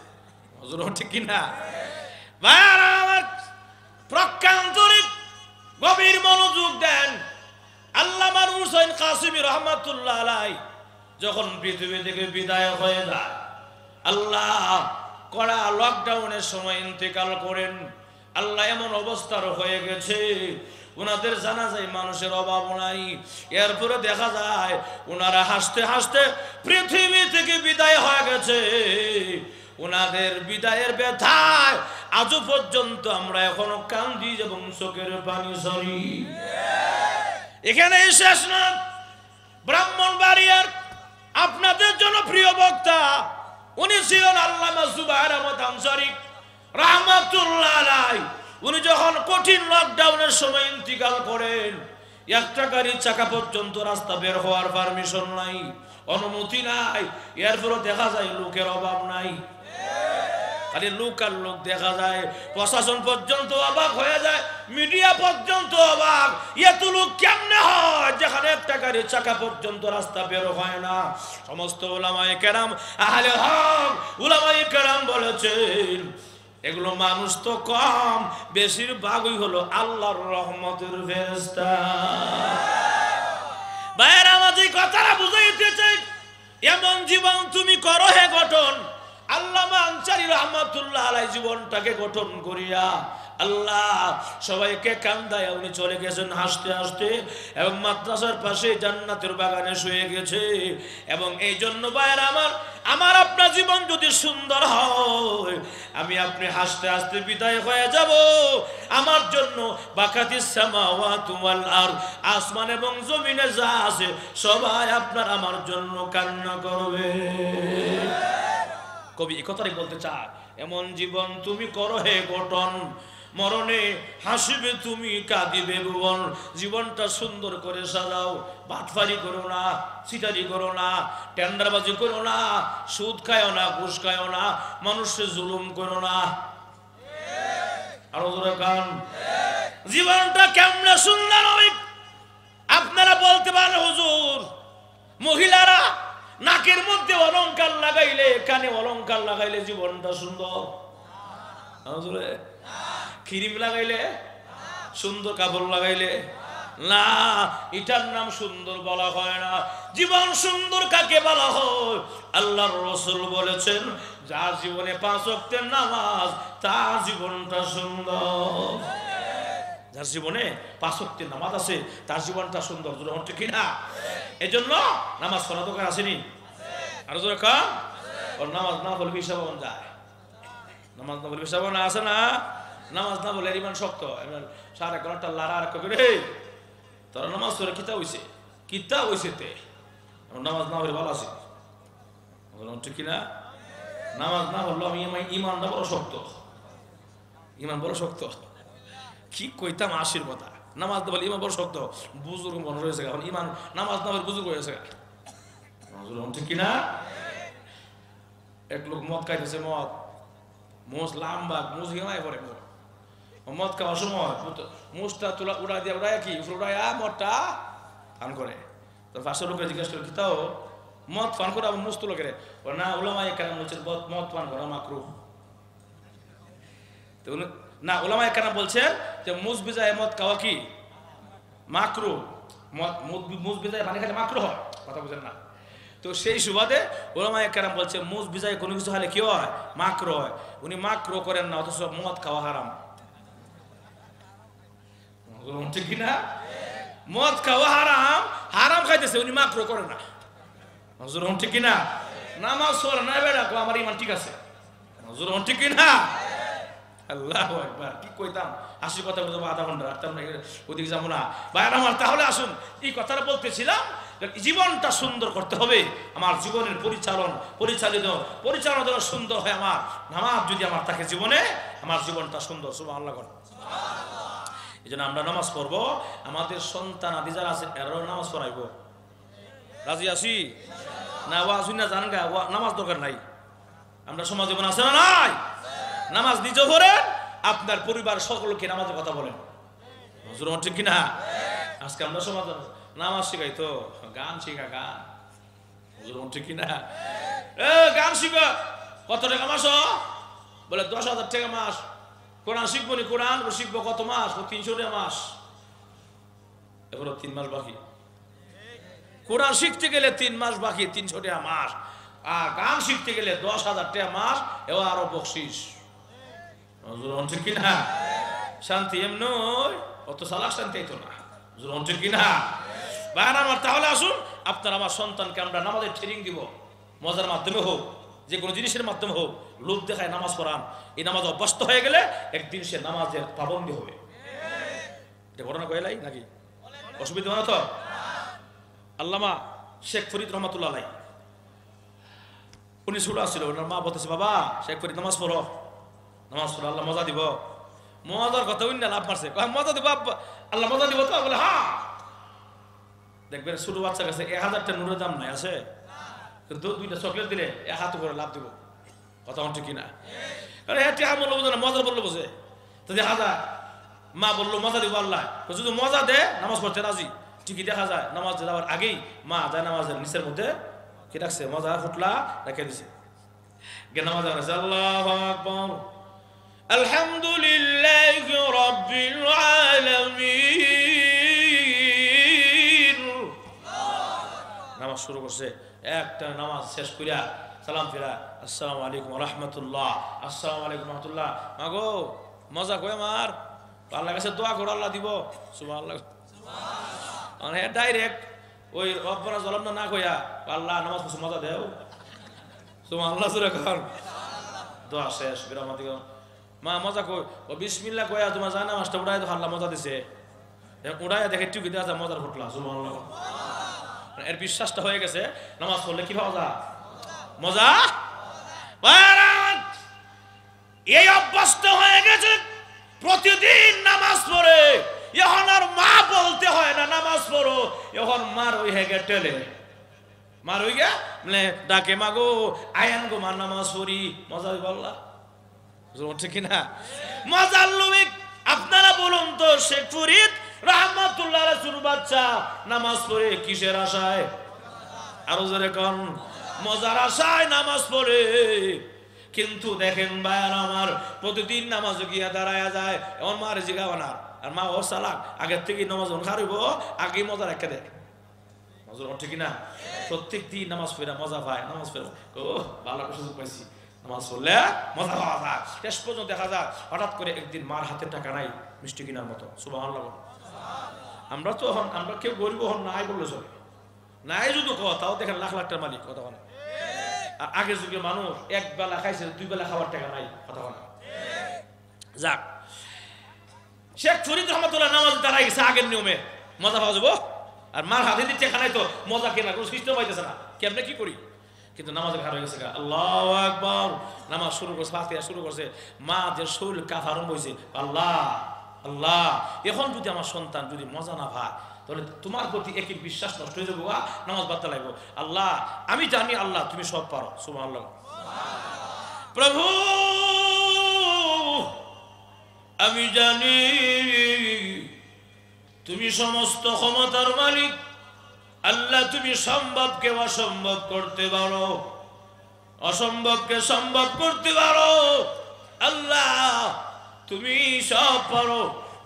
হুজুর ঠিক কিনা? প্রকান্তরিক গভীর মনোযোগ দেন। আল্লামা হুসাইন কাসিমি রহমাতুল্লাহ আলাইহি যখন পৃথিবী থেকে বিদায় হয়ে যায়, আল্লাহ কড়া লকডাউনের সময় ইন্তেকাল করেন। আল্লাহ এমন অবস্থার হয়ে গেছে, ওনাদের জানাজায় মানুষের অভাব নাই। এরপরে দেখা যায় ওনারা হাসতে হাসতে পৃথিবী থেকে বিদায় হয়ে গেছে। ওনাদের বিদায়ের ব্যথায় আজও পর্যন্ত আমরা এখনো কান্দি এবং চোখের পানি ঝরি। এখানে শেষ না, ব্রাহ্মণবাড়িয়ার আপনাদের জন্য প্রিয় বক্তা উনি ছিলেন আল্লামা জুবায়ের আহমদ আনসারী রাহমাতুল্লাহ আলাইহি। উনি যখন কঠিন লকডাউনের সময় ইন্তিকাল করেন, একটা গাড়ির চাকা পর্যন্ত রাস্তা বের হওয়ার পারমিশন নাই, অনুমতি নাই। এরপরও দেখা যায় লোকের অভাব নাই, খালি লোক আর লোক দেখা যায়। প্রশাসন পর্যন্ত অবাক হয়ে যায়, মিডিয়া পর্যন্ত অবাক, এত লোক কেমনে হয় যেখানে একটা গাড়ির চাকা পর্যন্ত রাস্তা বের হয় না। সমস্ত উলামায়ে কেরাম, আহলে হক উলামায়ে কেরাম বলেছেন এগুলো মানুষ তো কম, বেশিরভাগই হলো আল্লাহর রহমতের ফেরেশতা। ভাইয়েরা আমাদের কথাটা বুঝাইতে চাই, এমন জীবন তুমি করো হে গঠন। আল্লামা আনসারী রাহমাতুল্লাহ আলাইহি জীবনটাকে গঠন করিয়া আল্লাহ সবাইকে কান্দায় উনি চলে গেছেন হাসতে হাসতে, এবং মাদ্রাসার পাশে জান্নাতের বাগানে শুয়ে গেছে। এবং এই জন্য ভাইয়েরা আমার আপনার জীবন যদি সুন্দর হয়, আমি আপনি হাসতে হাসতে বিদায় হয়ে যাব। আমার জন্য বাকাতিস সামাওয়াতু ওয়াল আরদ, আসমান এবং জমিনে যা আছে সবাই আপনার আমার জন্য কান্না করবে। কবি এই কথাই বলতে চায়, এমন জীবন তুমি করো হে গঠন, মরণে হাসিবে তুমি কাঁদিবে ভুবন। জীবনটা সুন্দর করে সাজাও, বাটফারি করো না, চিটারি করো না, টেন্ডারবাজি করো না, সুদ খায়ও না, ঘুষ খায়ও না, মানুষের জুলুম করো না। আর জোরে কান। জীবনটা কেমনে সুন্দর হবে আপনারা বলতে পারেন হুজুর, মহিলারা নাকের মধ্যে অলংকার লাগাইলে, কানে অলংকার লাগাইলে জীবনটা সুন্দর? ক্রিম লাগাইলে, সুন্দর কাপড় লাগাইলে না, এটার নাম সুন্দর বলা হয় না। জীবন সুন্দর কাকে বলা হয়? আল্লাহর রাসূল বলেছেন, যার জীবনে 5 ওয়াক্তের নামাজ, তার জীবনটা সুন্দর। যার জীবনে 5 ওয়াক্তের নামাজ আছে, তার জীবনটা সুন্দর। জোরে ঠিক কিনা? এজন্য নামাজ পড়া দরকার আসেনি? আর জোরে কান। ওর নামাজ না বলে হিসাব যায়, নামাজ না বলে হিসাব না আছে না? নামাজ না বলে ইমান শক্ত। এবার 1.5 ঘন্টা লারা আর করে তোরা নামাজ পড়ে কিতা হইছে, কিতা হইছে তে নামাজ না হলে ভালো আছে ঠিক কিনা? নামাজ না হলো আমি ইমানটা বড় শক্ত, ইমান বড় শক্ত। কি কইতাম আশির কথা, নামাজ না বলে ইমান বড় শক্ত। বুজুর্গ মনে রয়েছে, এখন ইমান নামাজ না বলে বুজুর্গ হয়েছে ঠিক কিনা? এক লোক মদ খাইতেছে, মদ মোষ লাম্বা, মোষ ঘেমাই পড়ে। মদ খাওয়ার সময় মোষটা তোলা উড়াই দিয়ে উড়াই কি উড়াইয়া মদটা পান করে। তো 500 লোকের জিজ্ঞাসা করে কি তাও মদ পান করে আবার মোষ তুলো করে না? ওলামায়ে কেরাম বলছেন মদ পান করা মাকরুহ। না, ওলামায়ে কেরাম বলছেন যে মুজ ভিজায় মদ খাওয়া কি মাকরুহ। মুজ ভিজায় পানি খেলে মাকরুহ হয়, কথা বুঝেন না? তো সেই সুবাদে ওলামায়ে কেরাম বলছে মুজ ভিজায় কোনো কিছু হলে কি হয়? মাকরুহ হয়। উনি মাকরুহ করেন না, অথচ মদ খাওয়া হারাম। ঠিক কিনা? মদ খাওয়া হারাম, হারাম খাইতেছে, উনি মাকরুহ করে না। ঠিক কিনা? নামাজ পড়ে না বেড়া, আমার ইমান ঠিক আছে। ঠিক কিনা? আল্লাহু আকবার। কি কইতাম, আসি কথা বলতে 1/2 ঘন্টা রাখতাম না, ওদিকে যাবো না ভাইয়ার আমার। তাহলে আসুন, এই কথাটা বলতেছিলাম, জীবনটা সুন্দর করতে হবে। আমার জীবনের পরিচালনা যেন সুন্দর হয়। আমার নামাজ যদি আমার থাকে জীবনে, আমার জীবনটা সুন্দর। সুবহানাল্লাহ। এই জন্য আমরা নামাজ পড়বো, আমাদের সন্তান আদি যারা আছে এরাও নামাজ পড়াইবো। রাজি আছি না? ওয়াজ না জানেন গা, নামাজ দরকার নাই। আমরা সমাজ জীবন আছে না নাই? নামাজ নিজে পড়েন, আপনার পরিবার সকলকে নামাজের কথা বলেন। ঠিক কিনা? আজকে আমরা সমাজ নামাজ শিখাই তো গান শিখা, গান। ঠিক কিনা? গান শিখা কত টাকা মাস? বলে 10,000 টাকা মাস। কোরআন শিখবো নি, কোরআন শিখবো কত মাস? 300 টাকা মাস। এবারও 3 মাস বাকি। কোরআন শিখতে গেলে 3 মাস বাকি, 300 টাকা মাস। আর গান শিখতে গেলে 10,000 টাকা মাস, এবার আরো বকশিস। ঠিক কিনা? শান্তি এমন অত সালাক শান্তি তো না। ঠিক কিনা? ভাইরা আমার, তাহলে আসুন আপনার আমার সন্তানকে আমরা নামাজের ট্রেনিং দিব। মজার মাধ্যমে হোক, যে কোনো জিনিসের মাধ্যমে হোক, লোক দেখায় নামাজ পড়ান। এই নামাজ অভ্যস্ত হয়ে গেলে একদিন সে নামাজের পাবন্দি হবে। এটা ঘটনা কইলাই নাকি? অসুবিধা হয় না তো? আল্লামা শেখ ফরিদ রহমাতুল্লাহ আলাইহি, উনি ছোট ছিল, ওনার মা বলতেছে, বাবা শেখ ফরিদ নামাজ পড়ো, নামাজ পড়ো, আল্লাহ মজা দিব। মজার কথা উনি লাভ মারছে, মজা দিব আল্লাহ, মজা দিব তো? বলে হ্যাঁ। দেখবেন ছোট বাচ্চার কাছে 1000 টা নুরের দাম নাই আছে, কিন্তু 2টা চকলেট দিলে 1 হাত করে লাভ দিব। কথা ঠিক কিনা? বললো বোঝে না, মজা বললো বোঝে। তো দেখা যায় মা বললো মজা দিব আল্লাহ, যদি মজা দে নামাজ পড়তে রাজি। ঠিকই দেখা যায় নামাজ যাওয়ার আগেই মা যায় নামাজের নিচের মধ্যে কি রাখছে, মজা ফুটলা রেখে দিছে। নামাজ আল্লাহু আকবার, আলহামদুলিল্লাহি রাব্বিল আলামিন। নামাজ শুরু করছে, একটা নামাজ শেষ করিয়া সালাম ফিরা, আসসালামু আলাইকুম ওয়া রাহমাতুল্লাহ, আসসালামু আলাইকুম ওয়া রাহমাতুল্লাহ। মাগো মজা কই আমার, আল্লাহর কাছে দোয়া করো, আল্লাহ দিব। সুবহানাল্লাহ। মানে ডাইরেক্ট ওই রব্বানা যালামনা না কইয়া আল্লাহ নামাজ পড়ছে মজা দেও। সুবহানাল্লাহ। সুরে কর দোয়া শেষ, বিরামত দিও। মা মজা কই, ও বিসমিল্লাহ কইয়া তোমার জানা নামাজটা উড়াই তো আল্লাহ মজা দিছে, উড়াইয়া দেখে টিকি দেওয়া যায় মজার ফুটলা। সুবহানাল্লাহ। এর বিশ্বাসটা হয়ে গেছে, নামাজ পড়লে কি পাওয়া যায়? মজা। এই অভ্যস্ত হয়ে গেছে, প্রতিদিন নামাজ পড়ে। এখন আর মা বলতে হয় না নামাজ পড়ো, এখন মার ওই হেগে টেলে, মার ওই গে মানে ডাকে, মাগো আয়ান গো মা নামাজ পড়ি, মজা হইব আল্লাহ। ঠিক না? মজার লোভে আপনারা বলুন তো, শেখ ফরিদ রাহমাতুল্লাহ আলাইহি ছোট বাচ্চা নামাজ পড়ে কিসের আশায়? আরো জোরে কোন। মজার আশায় নামাজ পড়ে। কিন্তু দেখেন ভাইয়ার আমার, প্রতিদিন নামাজে গিয়া দাঁড়ায়া যায়, এমন মার জিগাও না। আর মা ও চালাক, আগের থেকে নামাজ খারিব, আগে মজা রেখে দেয়। মজা ঠিক না? প্রত্যেক দিন নামাজ পড়া মজা পায়, নামাজ পড়া ও ভালো সুযোগ পাইছি, নামাজ পড়লে মজা পাওয়া যায়। শেষ পর্যন্ত দেখা যায় হঠাৎ করে একদিন মার হাতে টাকা নাই মিষ্টি কেনার মতো। সুবহানাল্লাহ। আমরা তো আমরা কেউ গরিব হন নাই বললে চলে, নাই যদি তাও দেখেন লাখ লাখ টাকার মালিক, কথা বলে। আর আগের যুগে মানুষ এক বেলা খাইছে, দুই বেলা খাওয়ার টাকা নাই, কথা বলে। যাক, শেখ ফরিদ রহমাতুল্লাহ নামাজ দাঁড়াই গেছে আগের নিয়মে, মজা পাওয়া যাবো। আর মার হাতে দিচ্ছে টাকা নাই, তো মজা কেনা কোনো সিস্টেম পাইতেছে না, কেমনে কি করি। কিন্তু নামাজের ঘাট হয়ে গেছে, আল্লাহু আকবার, নামাজ শুরু করছে, ফাতিহা শুরু করছে, মা যে শরীর কাঁপা আরম্ভ হয়েছে, আল্লাহ আল্লাহ, এখন যদি আমার সন্তান যদি মজা না পায়, তাহলে তোমার প্রতি একই বিশ্বাস নষ্ট হয়ে যাবো, নামাজ বাড়তে লাগবো। আল্লাহ আমি জানি আল্লাহ তুমি সব পারো। সুবহানাল্লাহ। প্রভু আমি জানি তুমি সমস্ত ক্ষমতার মালিক। আল্লাহ তুমি সম্ভবকে অসম্ভব করতে পারো, অসম্ভবকে সম্ভব করতে পারো। আল্লাহ তুমি সব পারো,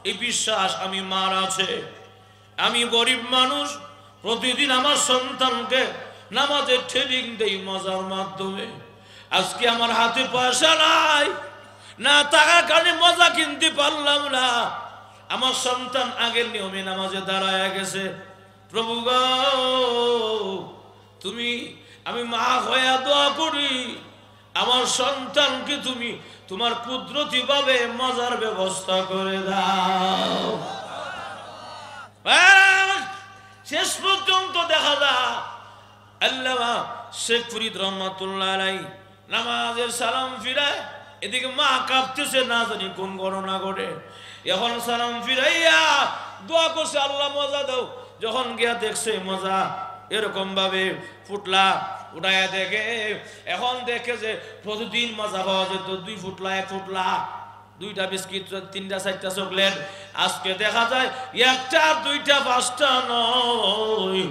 এই বিশ্বাস আমি মার আছে। আমি গরিব মানুষ, প্রতিদিন আমার সন্তানকে নামাজের ট্রেনিং দেই মজার মাধ্যমে। আজকে আমার হাতে পয়সা নাই, না টাকার কারণে মজা কিনতে পারলাম না। আমার সন্তান আগের নিয়মে নামাজে দাঁড়ায় গেছে। প্রভু গো তুমি, আমি মা হয়ে দোয়া করি, আমার সন্তানকে তুমি তোমার কুদরতি ভাবে মজার ব্যবস্থা করে দাও। শেষ পর্যন্ত দেখা যায় আল্লামা শেখ ফরিদ রহমাতুল্লাহ আলাইহি নামাজের সালাম ফিরায়, এদিকে মা কাঁপতেছে, না জানি কোন ঘটনা ঘটে। এখন সালাম ফিরাইয়া দোয়া করছে, আল্লাহ মজা দাও। যখন গিয়া দেখছে মজা এরকম ভাবে ফুটলা উঠাইয়া দেখে, এখন দেখে যে প্রতিদিন মজা পাওয়া যেত 2 ফুটলা 1 ফুটলা, 2টা বিস্কিট 3টা 4টা চকলেট, আজকে দেখা যায় 1টা 2টা 5টা নয়।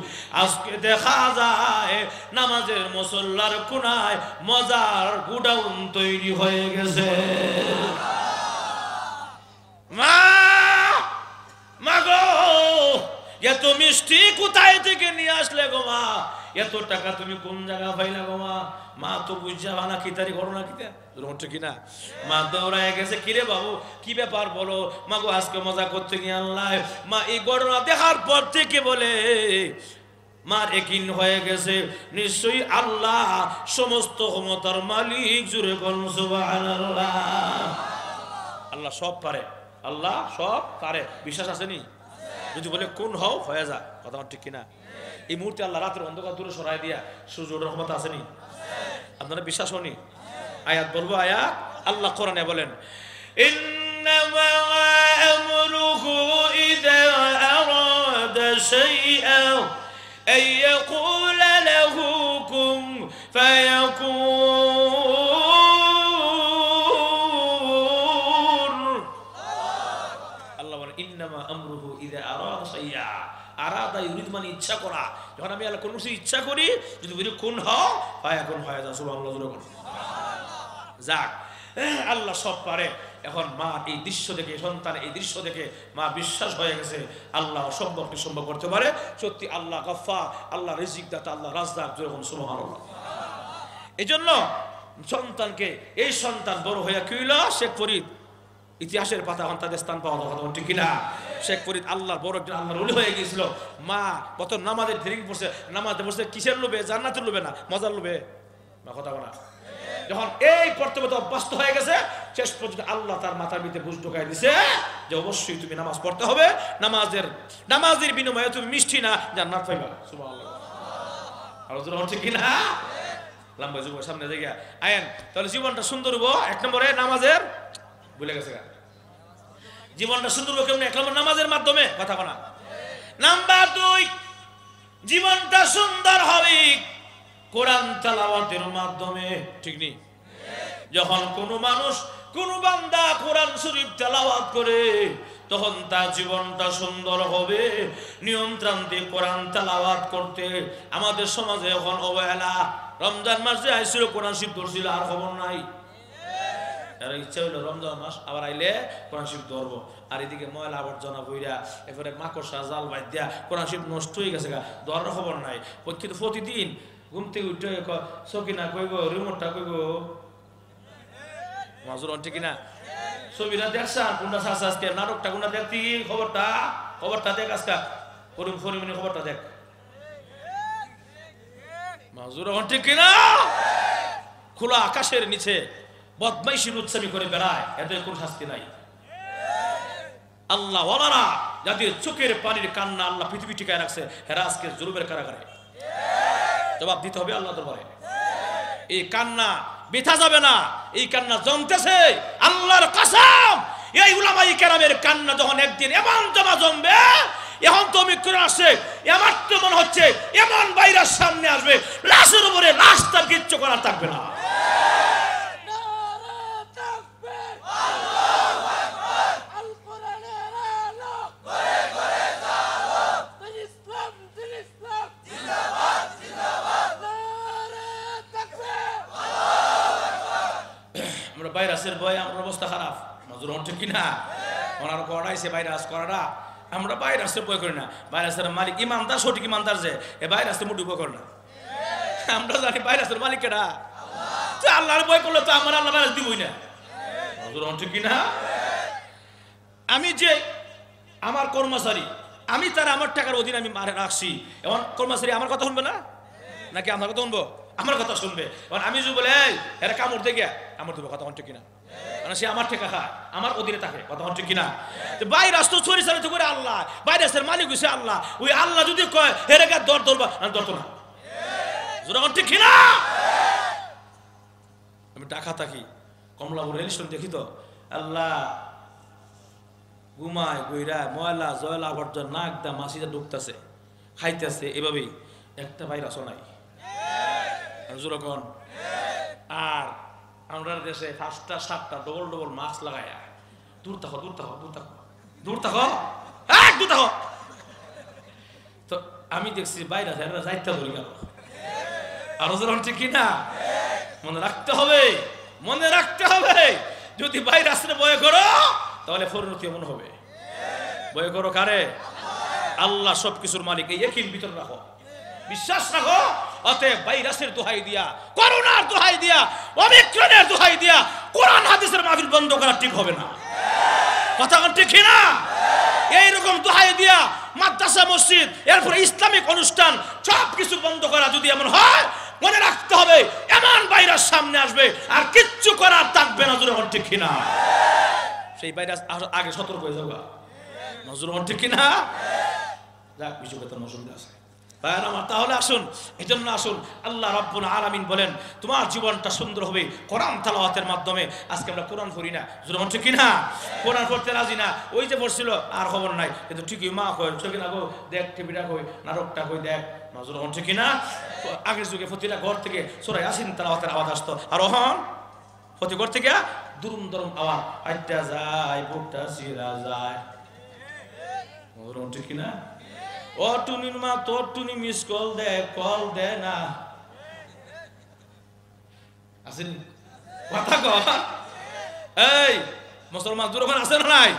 আজকে দেখা যায় নামাজের মুসল্লার কোনায় মজার গুডাউন তৈরি হয়ে গেছে। মা মা গো, এত মিষ্টি কোথায় থেকে নিয়ে আসলে গো মা? এত টাকা তুমি কোন জায়গা পাইলা গো মা? মা তো বুঝা বানা কি তারি ঘটনা কিতা রোটে কিনা। মা দৌড়ায় গেছে, কিরে বাবু কি ব্যাপার বলো। মা গো আজকে মজা করতে গিয়ে আল্লাহ, মা এই ঘটনা দেখার পর থেকে বলে মার একিন হয়ে গেছে নিশ্চয়ই আল্লাহ সমস্ত ক্ষমতার মালিক। জুড়ে কোন সুবহানাল্লাহ। আল্লাহ সব পারে, আল্লাহ সব পারে, বিশ্বাস আসেনি? যদি বলে কোন হও হয়ে যা, কথা ঠিক কিনা? এই মুহূর্তে আল্লাহ রাতের অন্ধকার দূরে সরাই দিয়া সূর্য ওঠার ক্ষমতা আসেনি? আপনারা বিশ্বাস হনি? আয়াত বলবো, আয়াত আল্লাহ কোরআনে বলেন, ইন্নামা আমরুহু ইযা আরাদা শাইআন আইয়াকুলা লাহু কুন ফায়াকুন। আল্লাহ বলেন ইন্নামা আমরুহু ইযা আরাদা শাইআন, আরাদা ইউরিদ মানে ইচ্ছা করা। যখন আমি আল্লাহ কোনো কিছু ইচ্ছা করি, যদি বলি কোন হও ফায়াকুন হয়ে যা। সুবহানাল্লাহ। যাক, আল্লাহ সব পারে। এখন মা এই দৃশ্য দেখে, সন্তান এই দৃশ্য দেখে মা বিশ্বাস হয়ে গেছে আল্লাহ অসম্ভবকে সম্ভব করতে পারে। সত্যি আল্লাহ গফফার, আল্লাহ রিজিক দাতা, আল্লাহ রাজ্জাক। যখন সুবহানাল্লাহ। এই জন্য সন্তানকে, এই সন্তান বড় হইয়া কি হইল? শেখ ফরিদ ইতিহাসের পাতা এখন তাদের স্থান পাওয়া কথা ঠিক কিনা? শেখ ফরিদ আল্লাহর বড় একজন আল্লাহর ওলি হয়ে গিয়েছিল। মা কত নামাজের ট্রেনিং পড়ছে, নামাজে বসে কিসের লোভে? জান্নাতের লোভে না, মজার লোভে। না কথা বলা, যখন এই পড়তে পড়তে অভ্যস্ত হয়ে গেছে, শেষ পর্যন্ত আল্লাহ তার মাথার ভিতরে বুঝ ঢোকাই দিছে যে অবশ্যই তুমি নামাজ পড়তে হবে, নামাজের বিনিময়ে তুমি মিষ্টি না জান্নাত পাইবা। সুবহানাল্লাহ। আর জোরে ঠিক কিনা? লম্বা যুব সামনে জায়গা আয়েন, তাহলে জীবনটা সুন্দর হবো। 1 নম্বরে নামাজের, ভুলে গেছে জীবনটা সুন্দর হবো কেমন? 1 নম্বর নামাজের মাধ্যমে, কথা বলা। নাম্বার 2, জীবনটা সুন্দর হবে কোরআন তেলাওয়াতের মাধ্যমে। ঠিক নেই? যখন কোনো মানুষ কোন বান্দা কোরআন শরীফ তেলাওয়াত করে তখন তার জীবনটা সুন্দর হবে। নিয়ন্ত্রণে কোরআন তেলাওয়াত করতে আমাদের সমাজে এখন অবহেলা। রমজান মাসে আইছিল কোরআন শরীফ ধরছিল, আর খবর নাই। এর ইচ্ছা হইলো রমজান মাস আবার আইলে কোরআন শরীফ ধরবো, আর এদিকে ময়লা আবর্জনা বইরা এরপরে মাকড়সা জাল বাইর দিয়া কোরআন শরীফ নষ্ট হয়ে গেছে, ধরার খবর নাই। কিন্তু প্রতিদিন ঘুম থেকে উঠে সকিনা কইব রিমোটটা কইব মাজুর অন্টে কিনা ছবিটা দেখছ কোনটা শাস আজকে নাটকটা কোনটা দেখতি খবরটা দেখ আজকে ফরিমিনি খবরটা দেখ মাজুর অন্টে কিনা। খোলা আকাশের নিচে বদমাইশির উৎসামী করে বেড়ায়, এদের কোন শাস্তি নাই। আল্লাহ ওয়ালারা যাদের চোখের পানির কান্না আল্লাহ পৃথিবী টিকায় রাখছে, হেরা আজকে জুলুমের কারাগারে জবাব দিতে হবে আল্লাহ দরবারে। এই কান্না বৃথা যাবে না, এই কান্না জমতেছে আল্লাহর কসম। এই উলামায়ে কেরামের কান্না যখন একদিন এমন জমবে, এখন তো অমিক্রণ আসছে, আমার তো মনে হচ্ছে এমন ভাইরাস সামনে আসবে, লাশের উপরে লাশ তার কিচ্ছু করার থাকবে না। ভাইরাসের ভয় আমার অবস্থা খারাপ, নজর হচ্ছে কিনা। ওনারা করাইছে ভাইরাস করাটা, আমরা ভাইরাসের ভয় করি না। ভাইরাসের মালিক ইমানদার, সঠিক ইমানদার যে এ ভাইরাসের মুঠি ভয় করে না। আমরা জানি ভাইরাসের মালিক কেডা, আল্লাহর ভয় করলে তো আমার আল্লাহ ভাইরাস দিবই না, নজর হচ্ছে কিনা। আমি যে আমার কর্মচারী, আমি তারা আমার টাকার অধীনে আমি মারে রাখছি, এমন কর্মচারী আমার কথা শুনবে না নাকি আমার কথা শুনবো? আমার কথা শুনবে। আমি যদি বলে এরা কামড় দিয়ে আমার দেবো, কথা হচ্ছে কিনা। মানে সে আমার টেকা খায়, আমার অধীনে থাকে, কথা হচ্ছে কিনা। ভাইরাস তো পরিচালিত করে আল্লাহ, ভাইরাসের মালিক হচ্ছে আল্লাহ। ওই আল্লাহ যদি কয় হেরে গা দর ধরবা, আমি ধরতো না, ঠিক কিনা। আমি ঢাকা থাকি, কমলাপুর রেল স্টেশন দেখি তো আল্লাহ ঘুমায় গইরা ময়লা জয়লা আবর্জনা নাক দা মাছিটা ঢুকতেছে খাইতেছে, এভাবেই একটা ভাইরাসও নাই। আর আমরা দেশে 5টা 7টা ডবল মাস্ক লাগায়া দূর থাকো তো আমি দেখছি বাইরে যাইতে ধরে গেল। আরো যেরকম ঠিক কিনা, মনে রাখতে হবে যদি ভাইরাসের ভয় করো তাহলে পরিণতি এমন হবে। ভয় করো কারে? আল্লাহ সবকিছুর মালিক। এই ইয়াকিন ভিতরে রাখো, বিশ্বাস রাখো। অতএব ভাইরাসের দোহাই দিয়া, করোনার দোহাই দিয়া, ওমিক্রনের দোহাই দিয়া কোরআন হাদিসের মাহফিল বন্ধ করা ঠিক হবে না, কথা ঠিক না। এইরকম দোহাই দিয়া মাদ্রাসা মসজিদ এরপরে ইসলামিক অনুষ্ঠান সবকিছু বন্ধ করা যদি এমন হয়, মনে রাখতে হবে এমন ভাইরাস সামনে আসবে আর কিচ্ছু করার থাকবে না, জোরে ঠিক কিনা। সেই ভাইরাস আগে সতর্ক হয়ে যাবে, নজর ঠিক কিনা। যাক, বিষয়টা তো নজর আছে। তাহলে আসুন, এজন্য আসুন, আল্লাহ রাব্বুল আলামিন বলেন তোমার জীবনটা সুন্দর হবে কোরআন তেলাওয়াতের মাধ্যমে। আজকে আমরা কোরআন পড়ি না, যেমন ঠিক কিনা, কোরআন পড়তে রাজি না। ওই যে পড়ছিল আর খবর নাই, কিন্তু ঠিকই মা কয় চোখে না গো দেখ, টিভিটা কই, নাটকটা কই দেখ, নজর হন ঠিক কিনা। আগের যুগে প্রতিটা ঘর থেকে সূরা ইয়াসিন তেলাওয়াতের আওয়াজ আসতো, আর ওহন প্রতি ঘর থেকে দুরুম দরুম আওয়াজ, আইটা যায় বুকটা সিরা যায়, নজর হন ঠিক কিনা। ও টুনির মা, তোর টুনি মিস কল দে না, আসেন কথা কর। এই মুসলমান দূর ওখানে আছে না নাই?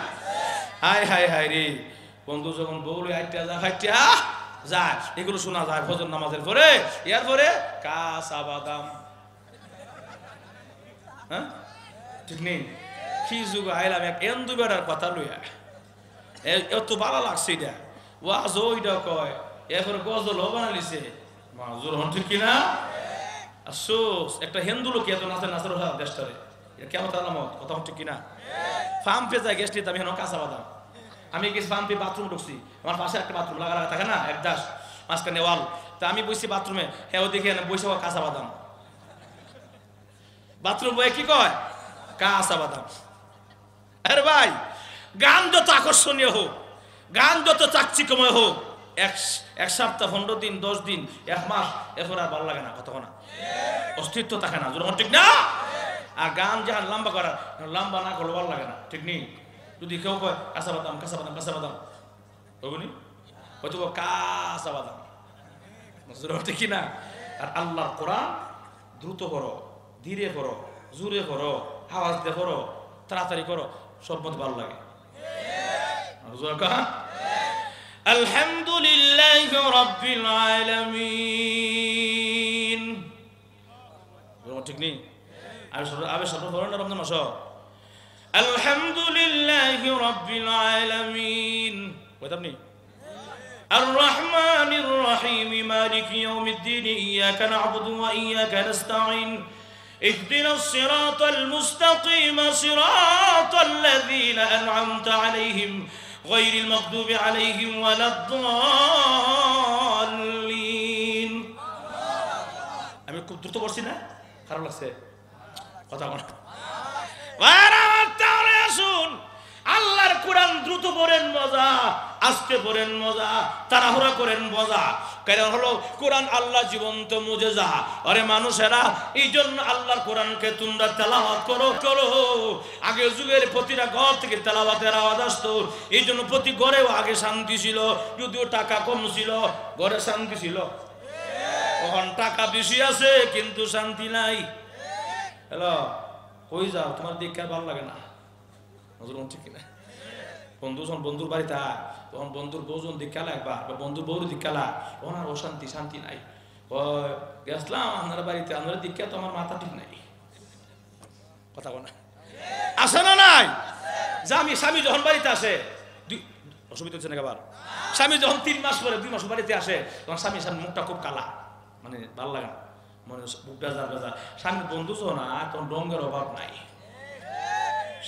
হাই রে বন্ধু, যখন বউলে আইটা যায় এগুলো শোনা যায় ফজর নামাজের পরে। এর পরে কাঁচা বাদাম, হ্যাঁ ঠিক নেই কি যুগ আইলাম, এক এন্দু বেড়ার কথা লইয়া এত ভালো লাগছে এটা। ওয়াজ ওইটা কয়, এরপরে গজল বানালিছে, মাজুর হন ঠিক কিনা। আফসোস, একটা হিন্দু লোক এত নাচে নাচার দেশটারে, এটা কেমন আলামত, কথা ঠিক কিনা। ফার্ম পে যায় গেছলি, আমি হেন কাঁচা বাদাম। আমি গেছি ফার্ম পে, বাথরুম ঢুকছি, আমার পাশে একটা বাথরুম লাগা থাকে না, এক দাস মাঝখানে ওয়াল, তা আমি বসছি বাথরুমে, হ্যাঁ দেখে বসে কাঁচা বাদাম। বাথরুম বয়ে কি কয়, কাঁচা বাদাম। আরে ভাই, গান যত আকর্ষণীয় হোক, গান যত চাকচিকময় হোক, এক সপ্তাহ 15 দিন 10 দিন 1 মাস এরপর আর ভালো লাগে না, কথা না, অস্তিত্ব থাকে না, ঠিক না। আর গান যাহার লম্বা করার লম্বা না করলে ভালো লাগে না, ঠিক নেই? যদি কেউ কয় কাঁচা বাদাম কাঁচা বাদাম কাঁচা বাদাম, বুঝলি হয়তো কাঁচা বাদাম, ঠিক না? আর আল্লাহর কোরআন দ্রুত করো, ধীরে করো, জোরে করো, আওয়াজ দিয়ে করো, তাড়াতাড়ি করো, সব মতো ভালো লাগে। আলহামদুলিল্লাহি রাব্বিল আলামিন, ঠিক নেই? আবে সব বলেন না রমজান মাস। আলহামদুলিল্লাহি রাব্বিল আলামিন বলতাম নি। الرحمن الرحيم مالك يوم الدين إياك نعبد وإياك نستعين اهدنا الصراط المستقيم صراط الذين أنعمت عليهم غير المغضوب عليهم ولا الضالين। আমি খুব দ্রুত পড়ছি না? খারাপ লাগছে কথা বলা? শুন, আল্লাহর কোরআন দ্রুত পড়েন মজা, আস্তে পড়েন মজা, তাড়াহুড়া করেন মজা। কারণ হলো কোরআন আল্লাহ জীবন্ত মুজিজা। আরে মানুষেরা, এই জন্য আল্লাহর কোরআনকে তোমরা তেলাওয়াত করো করো। আগের যুগের প্রতিটা ঘর থেকে তেলাওয়াতের আওয়াজ আসতো, এই জন্য প্রতি ঘরেও আগে শান্তি ছিল। যদিও টাকা কম ছিল, ঘরে শান্তি ছিল। এখন টাকা বেশি আছে কিন্তু শান্তি নাই। হ্যালো, কই যাও? তোমার দেখে আর ভালো লাগে না, ঠিক কিনা? বন্ধু যখন বন্ধুর বাড়িতে আয়, তখন বন্ধুর বউজন দিকালা একবার, বা বন্ধুর বউর দিকালা, তখন আর অশান্তি, শান্তি নাই। গেছিলাম আপনার বাড়িতে, আপনার দিকে তো আমার মাথা ঠিক নাই। কথা বল না, আসে না নাই? স্বামী যখন বাড়িতে আসে, অসুবিধা হচ্ছে না আবার? স্বামী যখন 3 মাস পরে 2 মাস বাড়িতে আসে, তখন স্বামীর সামনে মুখটা খুব কালা, মানে ভালো লাগে না, মানে বুক বেজার বেজার। স্বামীর বন্ধু তো না, তখন রঙের অভাব নাই।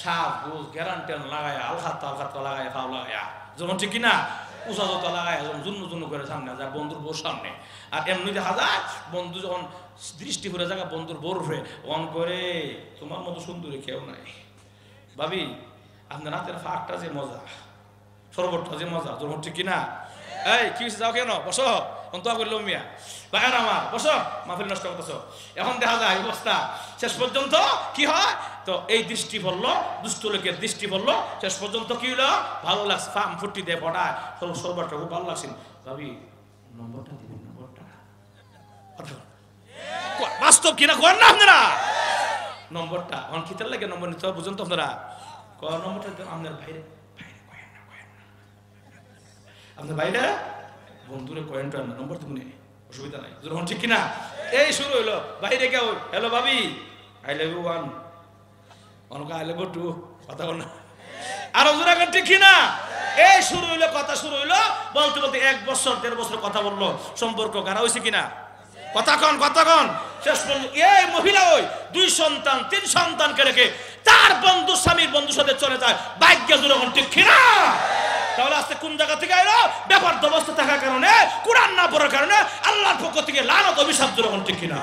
সাপ বুঝ গ্যারান্টেন লাগায়, আলখাত লাগায়, খাও লাগায়া, যেমন ঠিক কিনা? উষা জোতা লাগায়, যেমন জুন্ন জুন্ন করে সামনে যায় বন্ধুর বউর সামনে। আর এমনি দেখা যায় বন্ধু যখন দৃষ্টি করে জায়গা বন্ধুর বউর হয়ে অন করে, তোমার মতো সুন্দরী কেউ নাই। ভাবি, আপনার হাতের ফাঁকটা যে মজা, শরবতটা যে মজা, যেমন ঠিক কিনা? এই কি যাও কেন? বসো, দোয়া করল মিয়া ভাইয়ের আমার, বসো, মাহফিল নষ্ট করতেছ। এখন দেখা যায় অবস্থা শেষ পর্যন্ত কি হয়? তো এই দৃষ্টি পড়লো, দুষ্ট লোকের দৃষ্টি পড়লো, শেষ পর্যন্ত কি হলো? ভালো লাগছে, ফার্ম ফুটি দিয়ে পড়ায়, সরবরটা খুব ভালো লাগছে। ভাবি, নম্বরটা দিবেন, নম্বরটা বাস্তব কিনা করেন না আপনারা? নম্বরটা এখন খিতার লাগে, নম্বর নিতে হবে, বুঝুন তো আপনারা? নম্বরটা আপনার ভাইরে আপনার বাইরে বন্ধুরে কয়েন টান নম্বর তুমি অসুবিধা নাই, যখন ঠিক কিনা? এই শুরু হইলো, বাইরে কেউ হ্যালো ভাবি, আই লাভ ইউ 1, অনকা আই লাভ ইউ 2, কথা বল না, আরো জোরে কর, ঠিক কিনা? এই শুরু হইলো, কথা শুরু হইলো, বলতে বলতে 1 বছর 1.5 বছর কথা বললো, সম্পর্ক গাঢ় হয়েছে কিনা? কথা কন শেষ পর্যন্ত এই মহিলা ওই 2 সন্তান 3 সন্তানকে রেখে তার বন্ধু স্বামীর বন্ধুর সাথে চলে যায়, ভাগ্য জোরে কোন, ঠিক কিনা? তাহলে আজকে কোন জায়গা থেকে এলো? ব্যাপার অবস্থা থাকার কারণে, কোরআন না পড়ার কারণে আল্লাহর পক্ষ থেকে লানত অভিশাপ যখন, ঠিক কিনা?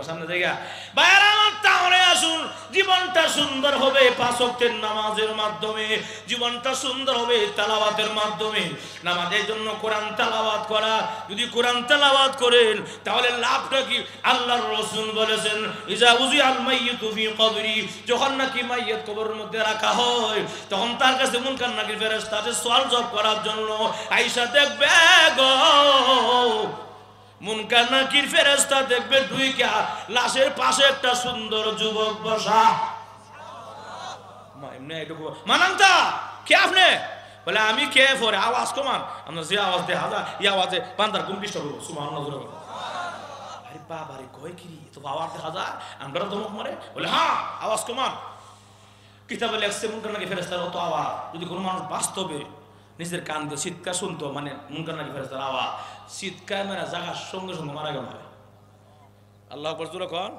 সামনে জায়গা বাইরে আমার, তাহলে আসুন জীবনটা সুন্দর হবে 5 ওয়াক্তের নামাজের মাধ্যমে, জীবনটা সুন্দর হবে তেলাওয়াতের মাধ্যমে। নামাজের জন্য কোরআন তেলাওয়াত করা, যদি কোরআন তেলাওয়াত করেন তাহলে লাভটা কি? আল্লাহর রাসূল বলেছেন, ইজা উযিআল মাইয়িতু ফি কবরি, যখন নাকি মাইয়িত কবরের মধ্যে রাখা হয়, তখন তার কাছে মুনকার নাকির ফেরেশতা আছে সওয়াল জবাব করার জন্য আয়েশা দেখবে গো, মুনকার নাকির ফেরেশতা দেখবে 2 লাশের পাশে একটা সুন্দর যুবক বসা। এমনি এটুকু মানান্তা কে আপনি? বলে আমি কে? পরে আওয়াজ কমান, আপনার যে আওয়াজ দেখা যায় এই আওয়াজে বান্দার ঘুম ডিস্টার্ব করবো। সুবহানাল্লাহ, আরে বাবা রে, কয় কি তো আওয়াজ দেখা যায়, আমরা ধমক মারে। বলে হ্যাঁ, আওয়াজ কমান। কিতাবে লেখছে মুনকার নাকির ফেরেশতার অত আওয়াজ যদি কোনো মানুষ বাস্তবে নিজের কান দিয়ে চিৎকার শুনতো, মানে মুনকার নাকির ফেরেশতার আওয়াজ, চিৎকার মানে জায়গার সঙ্গে সঙ্গে মারা গেল। আল্লাহ আকবার, জোরে কোন।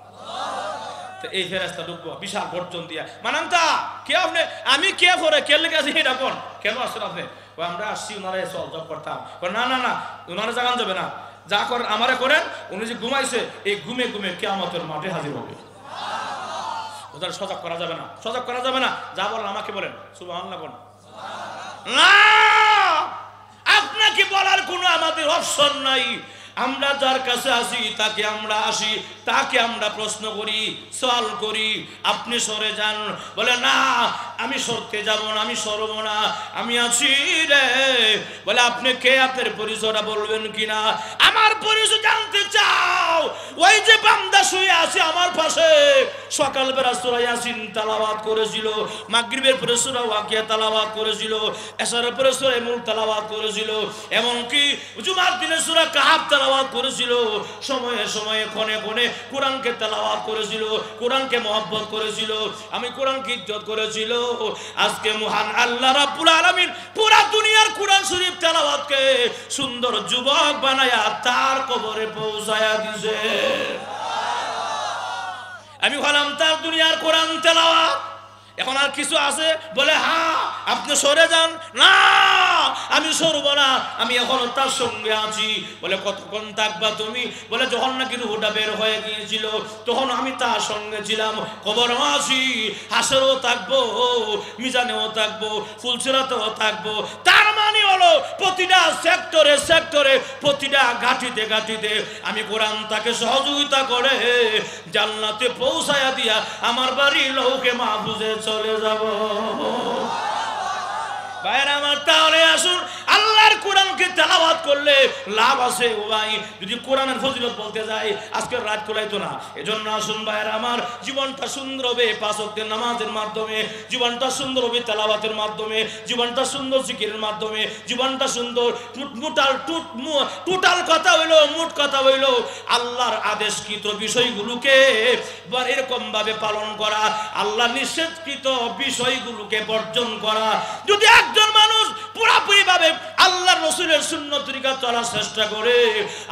তো এই ফেরেশতা ঢুকবো বিশাল গর্জন দিয়া, মানান্তা কে আপনি? আমি কে? পরে কে লেগে আছি এটা কোন? কেন আসছেন আপনি? আমরা আসছি ওনারে সল জব করতাম। না না না, ওনারে জাগান যাবে না, যা করেন আমারে করেন। উনি যে ঘুমাইছে, এই ঘুমে ঘুমে কিয়ামতের মাঠে হাজির হবে। ওদের সজাগ করা যাবে না, সজাগ করা যাবে না। যা বলেন আমাকে বলেন, সুবহানাল্লাহ কোন। না, আপনাকে বলার কোনো আমাদের অপশন নাই। আমরা যার কাছে আসি তাকে আমরা আসি, তাকে আমরা প্রশ্ন করি, সওয়াল করি, আপনি সরে যান। বলে না, আমি সরতে যাব না, আমি সরব না, আমি আছি রে। বলে আপনি কে, আপনার পরিচয়টা বলবেন কিনা? আমার পরিচয় জানতে চাও? ওই যে বান্দা শুয়ে আছে আমার পাশে, সকালবেলা সূরা ইয়াসিন তেলাওয়াত করেছিল, মাগরিবের পরে সূরা ওয়াকিয়া তেলাওয়াত করেছিল, এশারের পরে সূরা মুলক তেলাওয়াত করেছিল, এমনকি জুমার দিনে সূরা কাহাফ তেলাওয়াত করেছিল, সময়ে সময়ে ক্ষণে ক্ষণে কোরআনকে তেলাওয়াত করেছিল, কোরআনকে মহব্বত করেছিল, আমি কোরআনকে ইজ্জত করেছিল। আজকে মহান আল্লাহ রাব্বুল আলামিন পুরা দুনিয়ার কোরআন শরীফ তেলাওয়াতকে সুন্দর যুবক বানায়া তার কবরে পৌঁছায়া দিয়েছে। আমি হলাম তার দুনিয়ার কোরআন তেলাওয়াত। এখন আর কিছু আছে? বলে হ্যাঁ, আপনি সরে যান। না, আমি সরব না, আমি এখনো তার সঙ্গে আছি। বলে কতক্ষণ থাকবা তুমি? বলে যখন নাকি রূহটা বের হয়ে গিয়েছিল তখন আমি তার সঙ্গে ছিলাম, কবরেও আছি, হাসরেও থাকবো, মিজানেও থাকবো, ফুলসিরাতেও থাকবো। তার মানে হলো প্রতিটা সেক্টরে সেক্টরে, প্রতিটা ঘাটিতে ঘাটিতে আমি কোরআন তাকে সহযোগিতা করে জান্নাতে পৌঁছায়া দিয়া আমার বাড়ি লৌহে মাহফুজে চলে যাব। ভাইরা আমার, তাহলে আসুন আল্লাহর কোরআনকে তেলাওয়াত করলে লাভ আছে ও ভাই। যদি কোরআনের ফজিলত বলতে যাই আজকে রাত কোলাইতো না। এজন্য আসুন ভাইরা আমার, জীবনটা সুন্দর হবে পাঁচ ওয়াক্তের নামাজের মাধ্যমে, জীবনটা সুন্দর হবে তেলাওয়াতের মাধ্যমে, জীবনটা সুন্দর জিকিরের মাধ্যমে, জীবনটা সুন্দর টোটাল কথা হইলো, মোট কথা হইলো আল্লাহর আদেশকৃত বিষয়গুলোকে এরকম ভাবে পালন করা, আল্লাহ নিষেধকৃত বিষয়গুলোকে বর্জন করা। যদি একজন মানুষ পুরোপুরি ভাবে আল্লাহর রাসূলের সুন্নাত তরিকা চলার চেষ্টা করে,